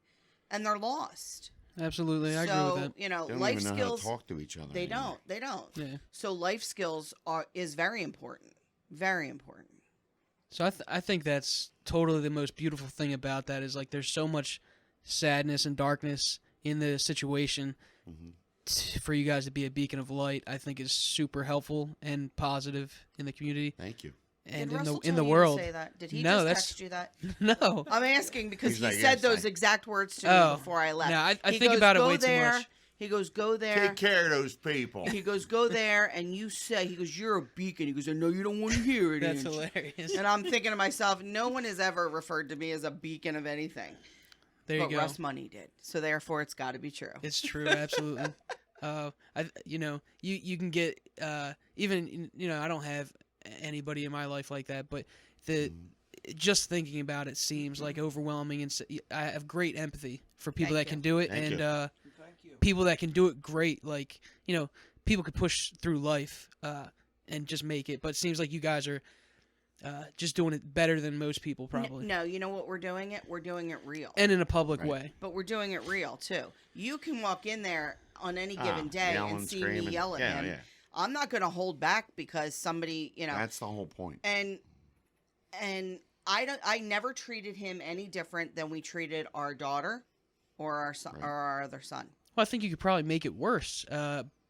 and they're lost. Absolutely, I agree with that. You know, They don't life even know skills. how to talk to each other. They anymore. don't. They don't. Yeah. So life skills is very important. Very important. So I think that's totally the most beautiful thing about that is like there's so much sadness and darkness in the situation. For you guys to be a beacon of light, I think is super helpful and positive in the community Thank you. and Did in Russell the tell you world. To say that? Did he No, just that's- text you that? No. I'm asking because He's he like, said yes, those I- exact words to Oh, me before I left. no, I He think goes, about it "Go way too there." much. He goes, go there. Take care of those people. He goes, go there, and you say, he goes, you're a beacon. He goes, I know you don't want to hear it. That's Ange." hilarious. And I'm thinking to myself, no one has ever referred to me as a beacon of anything. There you But go. Russ Money did. So therefore, it's got to be true. It's true, absolutely. You can get even I don't have anybody in my life like that, but just thinking about it seems like overwhelming, and I have great empathy for people Thank that you. can do it, Thank and you. people that can do it great. Like people could push through life and just make it, but it seems like you guys are just doing it better than most people probably, No, you know what we're doing it? We're doing it real. and in a public Right. way. But we're doing it real, too. You can walk in there on any given day yelling, and see screaming. me yell at Yeah, him. yeah. I'm not going to hold back because somebody, That's the whole point. and I never treated him any different than we treated our daughter or our son Right. or our other son. Well, I think you could probably make it worse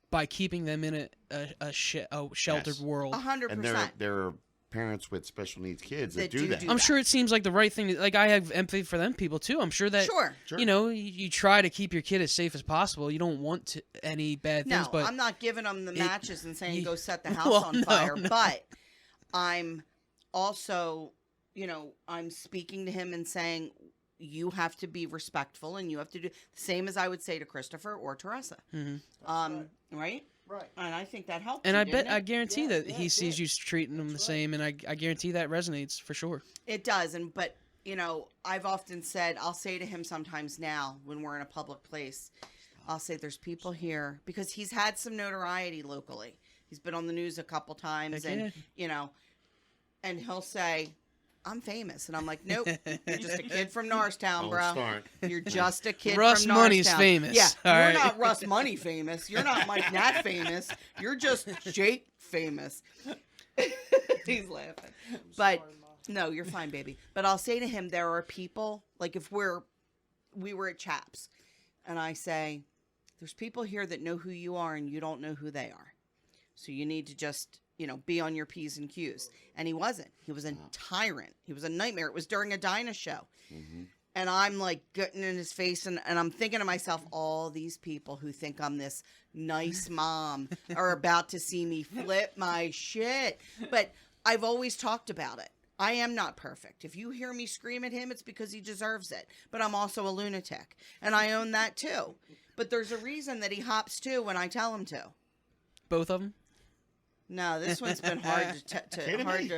by keeping them in a sheltered Yes. world. 100%. And there are parents with special needs kids that That do do that. do I'm that. sure it seems like the right thing. Like I have empathy for them people too. I'm sure that Sure. Sure. you try to keep your kid as safe as possible. You don't want any bad things, No, but I'm not giving them the matches and saying you- go set the house Well, on no, fire. no. But I'm also, I'm speaking to him and saying you have to be respectful and you have to do the same as I would say to Christopher or Teresa. Mhm. Right? Right. And I think that helped. and you, I didn't bet I it? guarantee Yeah, that yeah, he it sees did. you treating them the same, and I guarantee that resonates for sure. It does, but I've often said, I'll say to him sometimes now when we're in a public place, I'll say there's people here because he's had some notoriety locally. He's been on the news a couple times, Heck and and he'll say, I'm famous, and I'm like, nope, you're just a kid from Norristown, Don't bro. start. You're just a kid Russ from Money's Norristown. famous. Yeah, All you're right. not Russ Money famous. You're not Mike Nat famous. You're just Jake famous. He's laughing. But no, you're fine, baby. But I'll say to him, there are people, like if we were at Chaps, and I say, there's people here that know who you are and you don't know who they are. So you need to just, be on your P's and Q's. And he wasn't. He was a tyrant. He was a nightmare. It was during a Dinah show. Mm-hmm. And I'm like getting in his face and I'm thinking to myself, all these people who think I'm this nice mom are about to see me flip my shit. But I've always talked about it. I am not perfect. If you hear me scream at him, it's because he deserves it. But I'm also a lunatic. And I own that too. But there's a reason that he hops too when I tell him to. Both of them. No, this one's been hard Kidding me?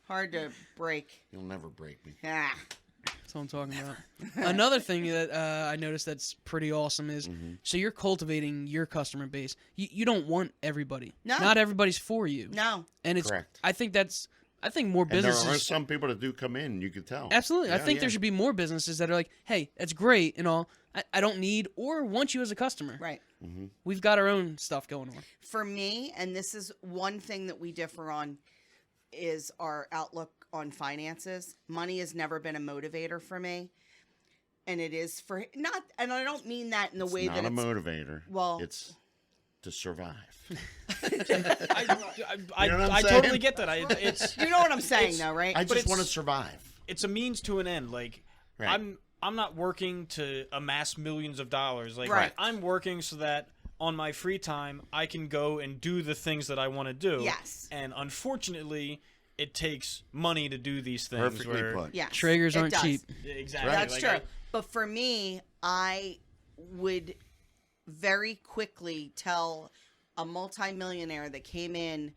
hard to break. You'll never break me. Ah. That's what I'm talking about. Another thing that I noticed that's pretty awesome is so you're cultivating your customer base. You don't want everybody. No. Not everybody's for you. No. And it's Correct. I think more And there businesses are some people that do come in, you can tell. Absolutely. I Yeah, think yeah. there should be more businesses that are like, hey, that's great and all. I don't need or want you as a customer. Right. We've got our own stuff going on. For me, and this is one thing that we differ on, is our outlook on finances. Money has never been a motivator for me. And it is for not, and I don't mean that in the way Not that a it's motivator. well- It's to survive. I You know what I'm totally saying? get that. It's you know what I'm saying It's- though, right? I But just want to it's- survive. it's a means to an end. Like Right. I'm not working to amass millions of dollars. Like Right. I'm working so that on my free time I can go and do the things that I want to do. Yes. And unfortunately, it takes money to do these things. Perfectly where, put. Yes. Traegers it aren't does. cheap. Yeah, exactly. That's Like, true. But for me, I would very quickly tell a multimillionaire that came in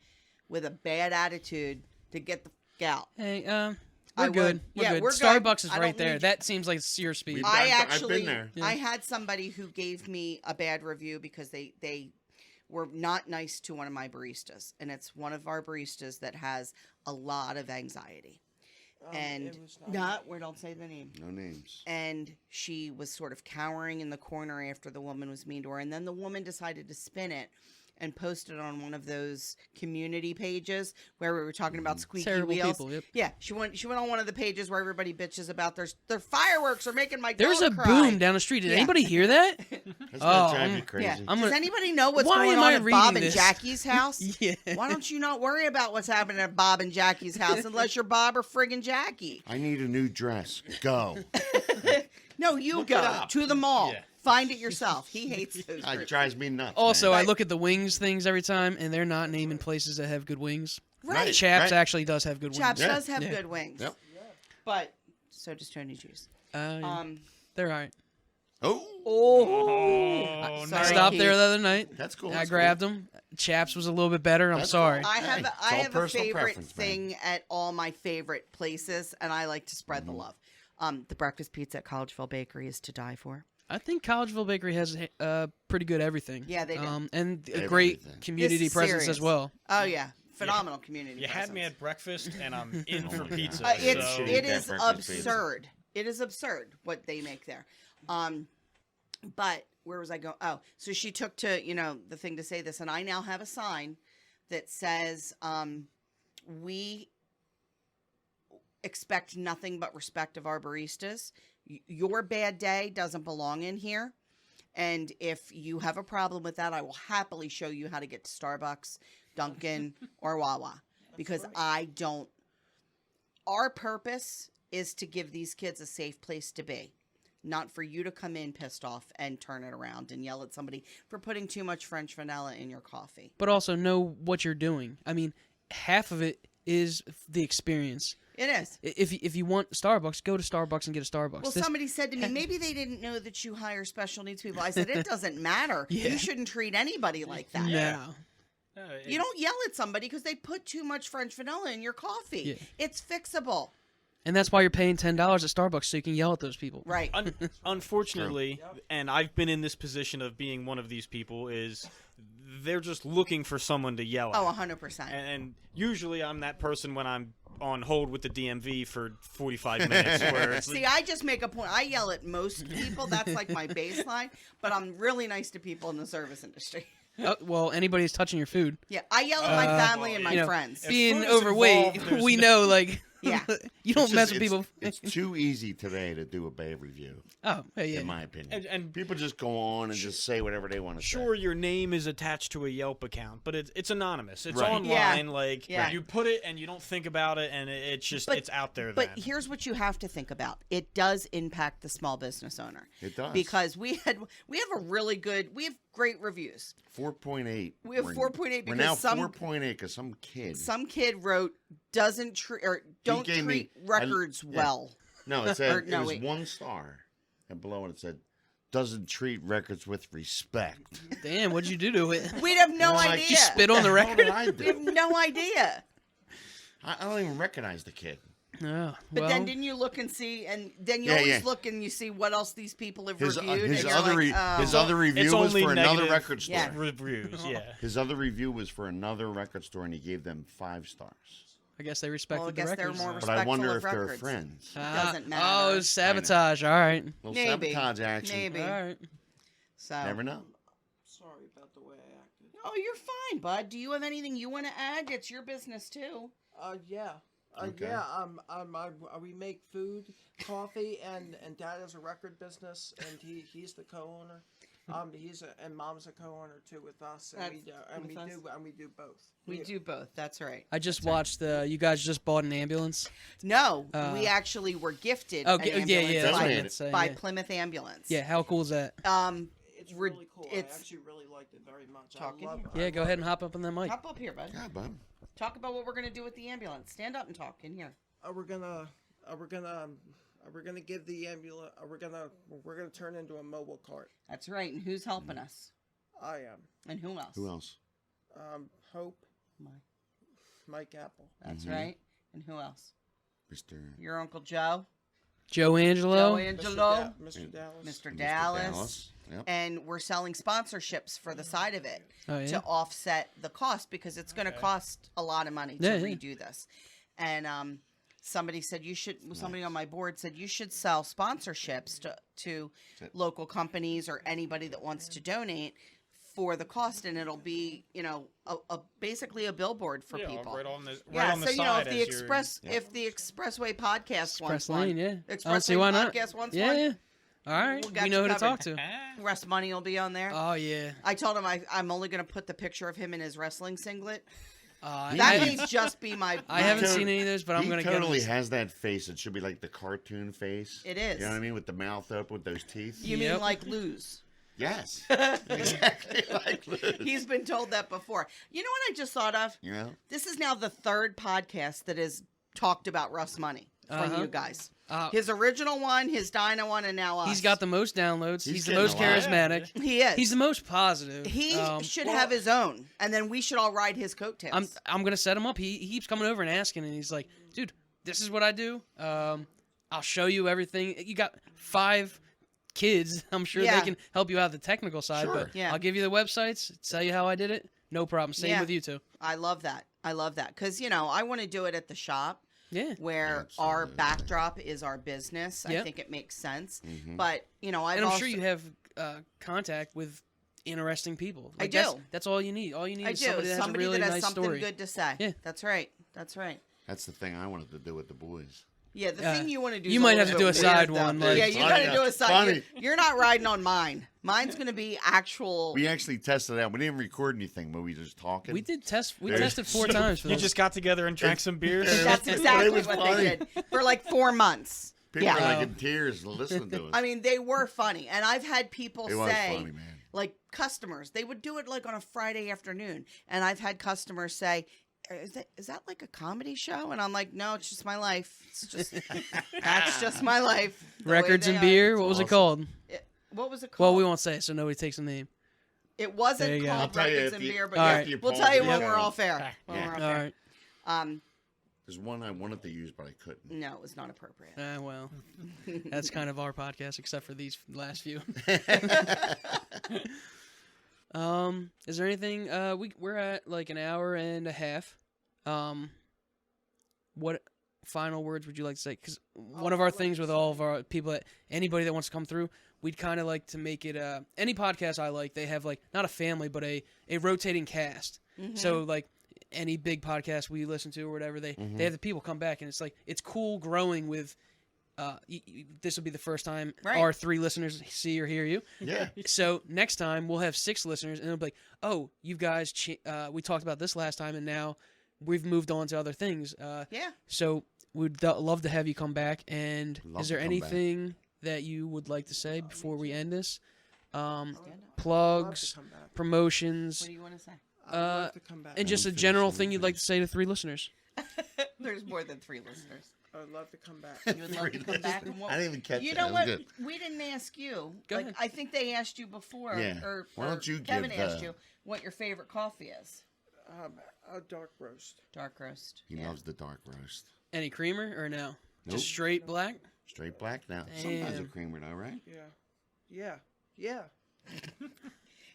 with a bad attitude to get the f- out. Hey, I we're would. good. We're Yeah, good. we're good. Starbucks is I right don't there. need- That seems like it's your speed. We've- I I've been actually, there. I had somebody who gave me a bad review because they were not nice to one of my baristas, and it's one of our baristas that has a lot of anxiety. And it was not we don't say the name. No names. And she was sort of cowering in the corner after the woman was mean to her. And then the woman decided to spin it and post it on one of those community pages where we were talking about squeaky Terrible wheels. people, yep. Yeah, she went on one of the pages where everybody bitches about their fireworks are making my There's dog a cry. boom down the street. Did Yeah. anybody hear that? That's Oh, gonna drive you I'm- crazy. Yeah. I'm Does gonna- anybody know what's Why going am on I at reading Bob and this? Jackie's house? Yeah. Why don't you not worry about what's happening at Bob and Jackie's house unless you're Bob or friggin' Jackie? I need a new dress. Go. No, you Look it go up. to the mall. Yeah. Find it yourself. He hates those It groups. drives me nuts. Also, man. I look at the wings things every time, and they're not naming places that have good wings. Right. Chaps right. actually does have good Chaps wings. Yeah. does have Yeah. good wings. Yep. But so does Tony Juice. Yeah. They're all right. Oh, Oh, Sorry, I stopped Keith. there the other night. that's cool. I that's grabbed them. Chaps was a little bit better. I'm That's sorry. I Hey, have it's I all have a personal favorite preference, man. thing at all my favorite places, and I like to spread the love. The breakfast pizza at Collegeville Bakery is to die for. I think Collegeville Bakery has pretty good everything. Yeah, they do. And a great Everything. community This is presence serious. as well. Oh yeah, phenomenal community. You had me presence. at breakfast, and I'm in for Oh my pizza. God. It's so- it That is breakfast pizza. absurd. It is absurd what they make there. But where was I going? Oh, so she took to the thing to say this, and I now have a sign that says, "We expect nothing but respect of our baristas. Your bad day doesn't belong in here." And if you have a problem with that, I will happily show you how to get to Starbucks, Dunkin', or Wawa. Because right. I don't. Our purpose is to give these kids a safe place to be, not for you to come in pissed off and turn it around and yell at somebody for putting too much French vanilla in your coffee. But also know what you're doing. I mean, half of it is the experience. It is. If you want Starbucks, go to Starbucks and get a Starbucks. Well, This- somebody said to me, maybe they didn't know that you hire special needs people. I said, it doesn't matter. Yeah. You shouldn't treat anybody like that. No. You don't yell at somebody because they put too much French vanilla in your coffee. Yeah. It's fixable. And that's why you're paying $10 at Starbucks so you can yell at those people. Right. Unfortunately, and I've been in this position of being one of these people, is they're just looking for someone to yell at. Oh, 100%. And usually I'm that person when I'm on hold with the DMV for 45 minutes. Where it's See, I just make a point. I yell at most people. That's like my baseline. But I'm really nice to people in the service industry. Well, anybody who's touching your food. Yeah, I yell at my family and my you know, friends. Being food is overweight, involved, there's we no- know, like, Yeah. you don't It's mess just- with people. It's too easy today to do a bad review, Oh, yeah. in my opinion. And People just go on and just say whatever they want to sure, say. your name is attached to a Yelp account, but it's anonymous. It's Right. online. Yeah. Like Yeah. you put it and you don't think about it, and it's just But- it's out there. But then. here's what you have to think about. It does impact the small business owner. It does. Because we have great reviews. 4.8. We have We're- 4.8 We're because now some 4.8 because some kid. some kid wrote don't gave me- treat records yeah. well. No, it said Or- no, it was wait. 1 star, and below it said, "Doesn't treat records with respect." Damn, what'd you do to it? We'd have no Well, like, idea. You spit on the What record? did I We have do? no idea. I don't even recognize the kid. Oh, But well, then didn't you look and see, and then you Yeah, always yeah. look and you see what else these people have His, reviewed. his and you're other like, re- oh. his other review it's was only for another negative record store. Yeah. reviews. Yeah. His other review was for another record store, and he gave them 5 stars. I guess they respected Well, I the guess they're records. more But respectful I wonder of if they're records. friends. Doesn't matter. Oh, sabotage. All right. Little Maybe. sabotage action. Maybe. All right. So. Never know. Sorry about the way I acted. Oh, you're fine, bud. Do you have anything you want to add? It's your business too. Yeah. Okay. Yeah, we make food, coffee, and Dad has a record business, and he's the co-owner. And Mom's a co-owner too with us, and we do both. We do both. That's right. I just watched you guys just bought an ambulance. No, we actually were gifted Oh, an yeah, ambulance yeah. That's what I by- meant to say, by yeah. Plymouth Ambulance. Yeah, how cool is that? It's really cool. I it's- actually really liked it very much. Talking I love here. it. Yeah, go ahead and hop up on that mic. Hop up here, bud. God, bud. Talk about what we're gonna do with the ambulance. Stand up and talk in here. We're gonna give the ambulance. We're gonna turn into a mobile cart. That's right. And who's helping us? I am. And who else? Who else? Hope, Mike. Mike Apple. That's right. And who else? Mr. Your Uncle Joe. Joe Angelo. Mr. Dallas. Mr. Dallas. Dallas. Yep. And we're selling sponsorships for the side of it Oh, yeah. to offset the cost because it's going to cost a lot of money to redo this. And somebody said somebody on my board said you should sell sponsorships to local companies or anybody that wants to donate for the cost, and it'll be basically a billboard for people. Right on the So side. if the Expressway podcast wants Express Lane, one, yeah. I don't Expressway see why not. podcast wants Yeah, one. yeah. All right. We'll get We know you who to covered. talk to. Russ Money will be on there. Oh, yeah. I told him I'm only going to put the picture of him in his wrestling singlet. I That haven't- may just be my. I haven't Totally- seen any of those, but I'm He going to totally get them. has that face. It should be like the cartoon face. It is. You know what I mean? With the mouth open, with those teeth. You mean Yep. like lose? Yes. Exactly like Liz. He's been told that before. You know what I just thought of? You know? This is now the third podcast that has talked about Russ Money from Uh-huh. you guys. Uh, His original one, his Dyna one, and now us. He's got the most downloads. He's He's the getting most a lot. charismatic. He is. He's the most positive. He should have his own, and then we should all ride his coattails. I'm gonna set him up. He keeps coming over and asking, and he's like, "Dude, this is what I do. I'll show you everything. You got 5 kids. I'm sure Yeah. they can help you out the technical side. Sure. But Yeah. I'll give you the websites. Tell you how I did it. No problem. Same Yeah. with you two. I love that. Because I want to do it at the shop. Yeah. Where our Absolutely. backdrop is our business. I Yep. think it makes sense. Mhm. But, And I'm sure you have contact with interesting people. I That's, do. that's all you need. All you need I is do. somebody that has a really that has nice something story. good to say. Yeah. That's right. That's right. That's the thing I wanted to do with the boys. Yeah, the thing you want to do. you is might a have to little do a bit side weird, one, though. like- Yeah, you Funny, got to do a that's side. funny. You're not riding on mine. Mine's going to be actual. We actually tested it out. We didn't record anything, but we just talking. We did test. We There's- tested 4 times for You this. just got together and drank some beers. That's It exactly was what funny. they did for like 4 months. People yeah. were like in tears listening to us. I mean, they were funny, and I've had people it was say, funny, man. like customers, they would do it like on a Friday afternoon, and I've had customers say, is that like a comedy show? And I'm like, no, it's just my life. It's just that's just my life. the way Records they and are. beer. What was it Awesome. called? What was it Well, called? we won't say it, so nobody takes the name. It There wasn't you go. called I'll tell you Records at and the- Beer, but All yeah, right. we'll tell you when Yeah. we're all fair. When Yeah. we're all All fair. right. There's one I wanted to use, but I couldn't. No, it was not appropriate. Well, that's kind of our podcast, except for these last few. Is there anything? We're at like an hour and a half. What final words would you like to say? Because one of our things with all of our people, anybody that wants to come through, we'd kind of like to make it. Any podcast I like, they have like not a family, but a rotating cast. So like any big podcast we listen to or whatever, they have the people come back, and it's like it's cool growing with. This will be the first time Right. our 3 listeners see or hear you. Yeah. So next time we'll have 6 listeners, and it'll be like, oh, you guys, we talked about this last time, and now we've moved on to other things. Yeah. So we'd love to have you come back. And Love is there to come back. anything that you would like to say before we end this? Stand up. Love Plugs, to come back. promotions, What do you want to say? I'd love to come back. and just a Unfinished, general thing you'd like to unfinished. say to 3 listeners. There's more than 3 listeners. I would love to come back. You would love to come back and what? I didn't even catch You that. know That what? was good. We didn't ask you. Go like ahead. I think they asked you before. Yeah. Or, Why don't you Kevin give, asked you what your favorite coffee is. A dark roast. Dark roast. He Yeah. loves the dark roast. Any creamer or no? Nope. Just straight black? Straight black now. Sometimes a Damn. creamer though, right? Yeah. Yeah.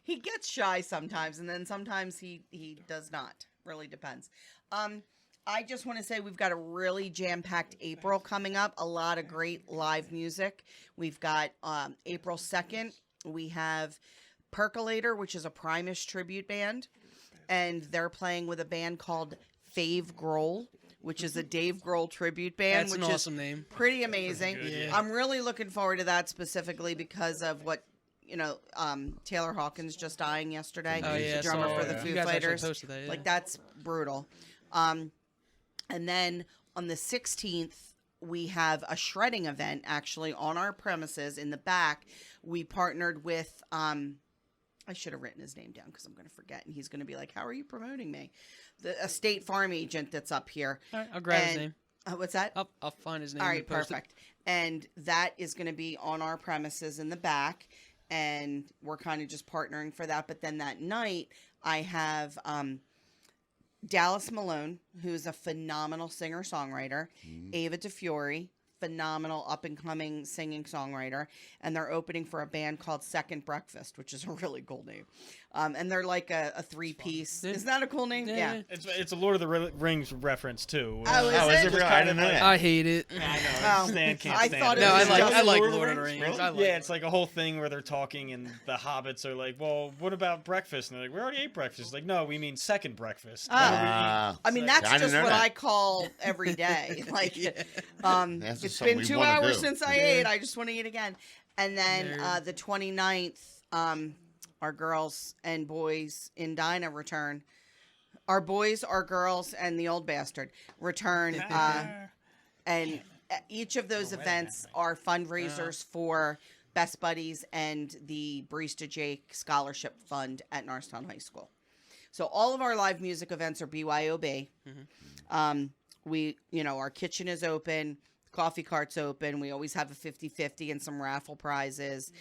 He gets shy sometimes, and then sometimes he does not. Really depends. I just want to say we've got a really jam-packed April coming up. A lot of great live music. We've got April 2nd. We have Percolator, which is a Primus tribute band, and they're playing with a band called Fave Grohl, which is a Dave Grohl tribute band, That's an which awesome name. is pretty amazing. Yeah. I'm really looking forward to that specifically because of what Taylor Hawkins just dying yesterday. Oh, yeah. the drummer so, for the you Foo guys actually Fighters. posted that, yeah. Like that's brutal. And then on the 16th, we have a shredding event actually on our premises in the back. We partnered with, I should have written his name down because I'm going to forget. And he's going to be like, how are you promoting me? A State Farm agent that's up here. All right, I'll grab his And- name. What's that? I'll find his name. All and right, post it. perfect. And that is going to be on our premises in the back. And we're kind of just partnering for that. But then that night, I have Dallas Malone, who's a phenomenal singer-songwriter, Ava DeFiore, phenomenal up-and-coming singing-songwriter, and they're opening for a band called Second Breakfast, which is a really cool name. And they're like a three-piece. Isn't that a cool name? Yeah. It's a Lord of the Rings reference too. Oh, is it? Is it real? I didn't know that. I hate it. I know. Oh, Stan can't I stand thought it. it No, was I like just Lord of the Rings. Really? I like Yeah, it's like a whole thing where they're talking and the hobbits are like, well, what about breakfast? And they're like, we already ate breakfast. Like, no, we mean second breakfast. Ah. I mean, that's I didn't just know what that. I call every day. Like, That's just it's something been we 2 wanna hours do. since I ate. I just want to eat again. And then Nerd. the 29th, our girls and boys in Dinah return. Our boys, our girls, and the old bastard return. And each of those events are fundraisers for Best Buddies and the Barista Jake Scholarship Fund at Norristown High School. So all of our live music events are BYOB. We, our kitchen is open, coffee cart's open. We always have a 50-50 and some raffle prizes,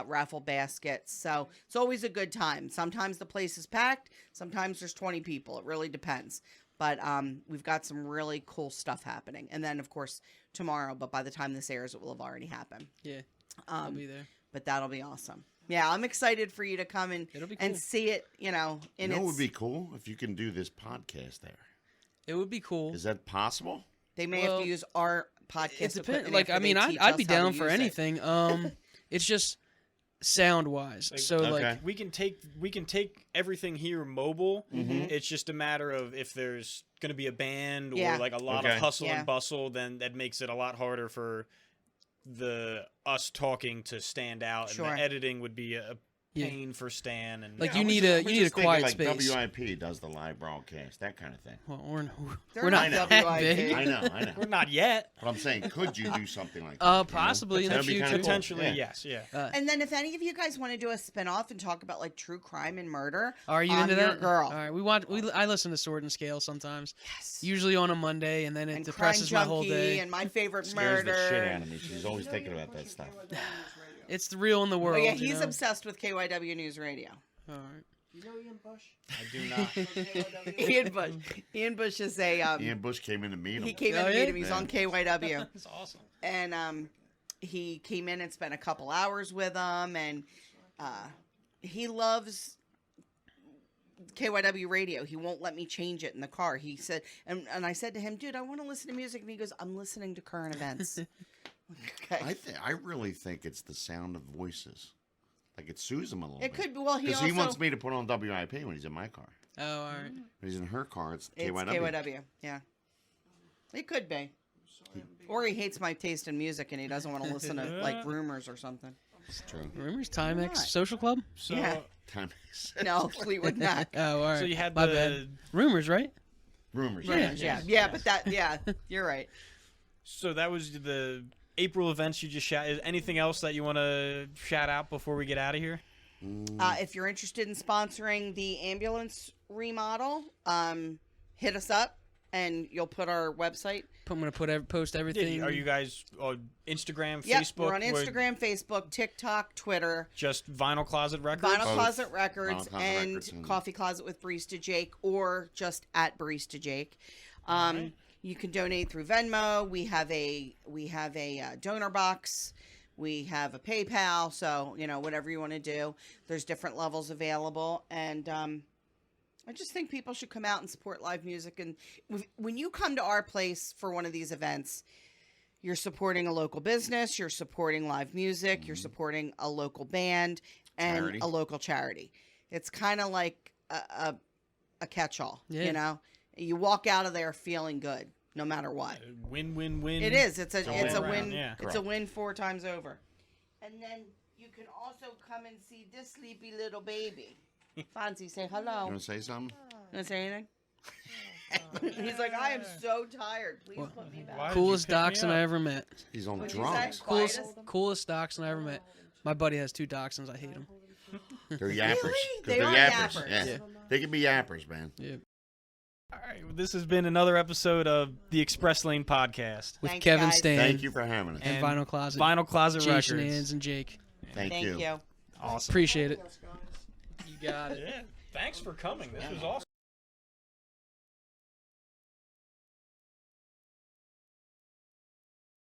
raffle baskets. So it's always a good time. Sometimes the place is packed. Sometimes there's 20 people. It really depends. But we've got some really cool stuff happening. And then, of course, tomorrow. But by the time this airs, it will have already happened. Yeah, I'll be there. But that'll be awesome. Yeah, I'm excited for you to come and cool. see it, in It would be cool if you can do this podcast there. It would be cool. Is that possible? They may have to use our podcast It depends. equipment Like, after I mean, they teach I'd be us how to down for use it. anything. It's just sound wise. So Okay. like, we can take everything here mobile. It's just a matter of if there's going to be a band or Yeah. like a lot Okay. of hustle Yeah. and bustle, then that makes it a lot harder for us talking to stand out, Sure. and the editing would be a Yeah. pain for Stan. And Like, Yeah, you I was need just- a I was you need a just thinking, quiet like space. WIP does the live broadcast, that kind of thing. Well, They're we're not not that WIP. big. I know. we're not yet. But I'm saying, could you do something like that? Possibly in the That'd be kinda future. cool. Potentially, Yeah. yes, yeah. And then if any of you guys want to do a spin-off and talk about like true crime and murder, Are you I'm into your that? girl. All right, I listen to Sword and Scale sometimes. Yes. Usually on a Monday, and then it And depresses Crime my whole Junkie day. and my favorite Scares murder. the shit out of me. She's always thinking about that stuff. It's the real in the Oh world. yeah, you he's know? obsessed with KYW News Radio. All right. You know Ian Bush? I do not. Ian Bush. Ian Bush is a Ian Bush came in to meet him. he came in Oh, to yeah? meet him. He's on KYW. That's awesome. And he came in and spent a couple hours with him, and he loves KYW radio. He won't let me change it in the car. He said, and I said to him, dude, I want to listen to music, and he goes, I'm listening to current events. Okay. I really think it's the sound of voices. Like it soothes him a little It bit. could be. Well, he Because also he wants me to put on WIP when he's in my car. Oh, all right. Mm. When he's in her car, it's it's KYW. KYW. Yeah, it could be. Or he hates my taste in music and he doesn't want to listen to like rumors or something. It's true. Rumors, Timex not? Social Club. So, Yeah. Time. No, Fleetwood Mac. Oh, all right. so you had My the bad. Rumors, right? Rumors. Rumors, yeah, but that, yeah, you're right. So that was the April events you just shout. Is anything else that you want to shout out before we get out of here? If you're interested in sponsoring the ambulance remodel, hit us up and you'll put our website. I'm gonna post everything. Are you guys on Instagram, Yep, Facebook? we're on Where- Instagram, Facebook, TikTok, Twitter. Just Vinyl Closet Records. Vinyl Both. Closet Records Vinyl Closet and Records and- Coffee Closet with Barista Jake, or just at Barista Jake. Alright. You can donate through Venmo. We have a donor box. We have a PayPal. So whatever you want to do. There's different levels available, and I just think people should come out and support live music. And when you come to our place for one of these events, you're supporting a local business, you're supporting live music, you're supporting a local band and Charity. a local charity. It's kind of like a catch-all, Yeah. You walk out of there feeling good, no matter what. Win-win-win. It is. It's a all win. around, yeah. It's a win 4 times over. And then you can also come and see this sleepy little baby. Fonzie, say hello. You want to say something? You want to say anything? He's like, I am so tired. Please put me back. Why did Coolest you pick me dachshund I up? ever met. He's on What'd you drugs. say? Coolest dachshund I ever met. My buddy has 2 dachshunds. I hate them. They're yappers. 'Cause They they're are yappers. Yeah. Yeah. They can be yappers, man. Yeah. All right, well, this has been another episode of the Express Lane Podcast. With Thanks, Kevin guys. Stan Thank you for having us. and Vinyl Closet. Vinyl Closet Jason Records. Ands and Jake. Thank Thank you. Awesome. Appreciate it. You got it. Yeah, thanks for coming. This was awesome.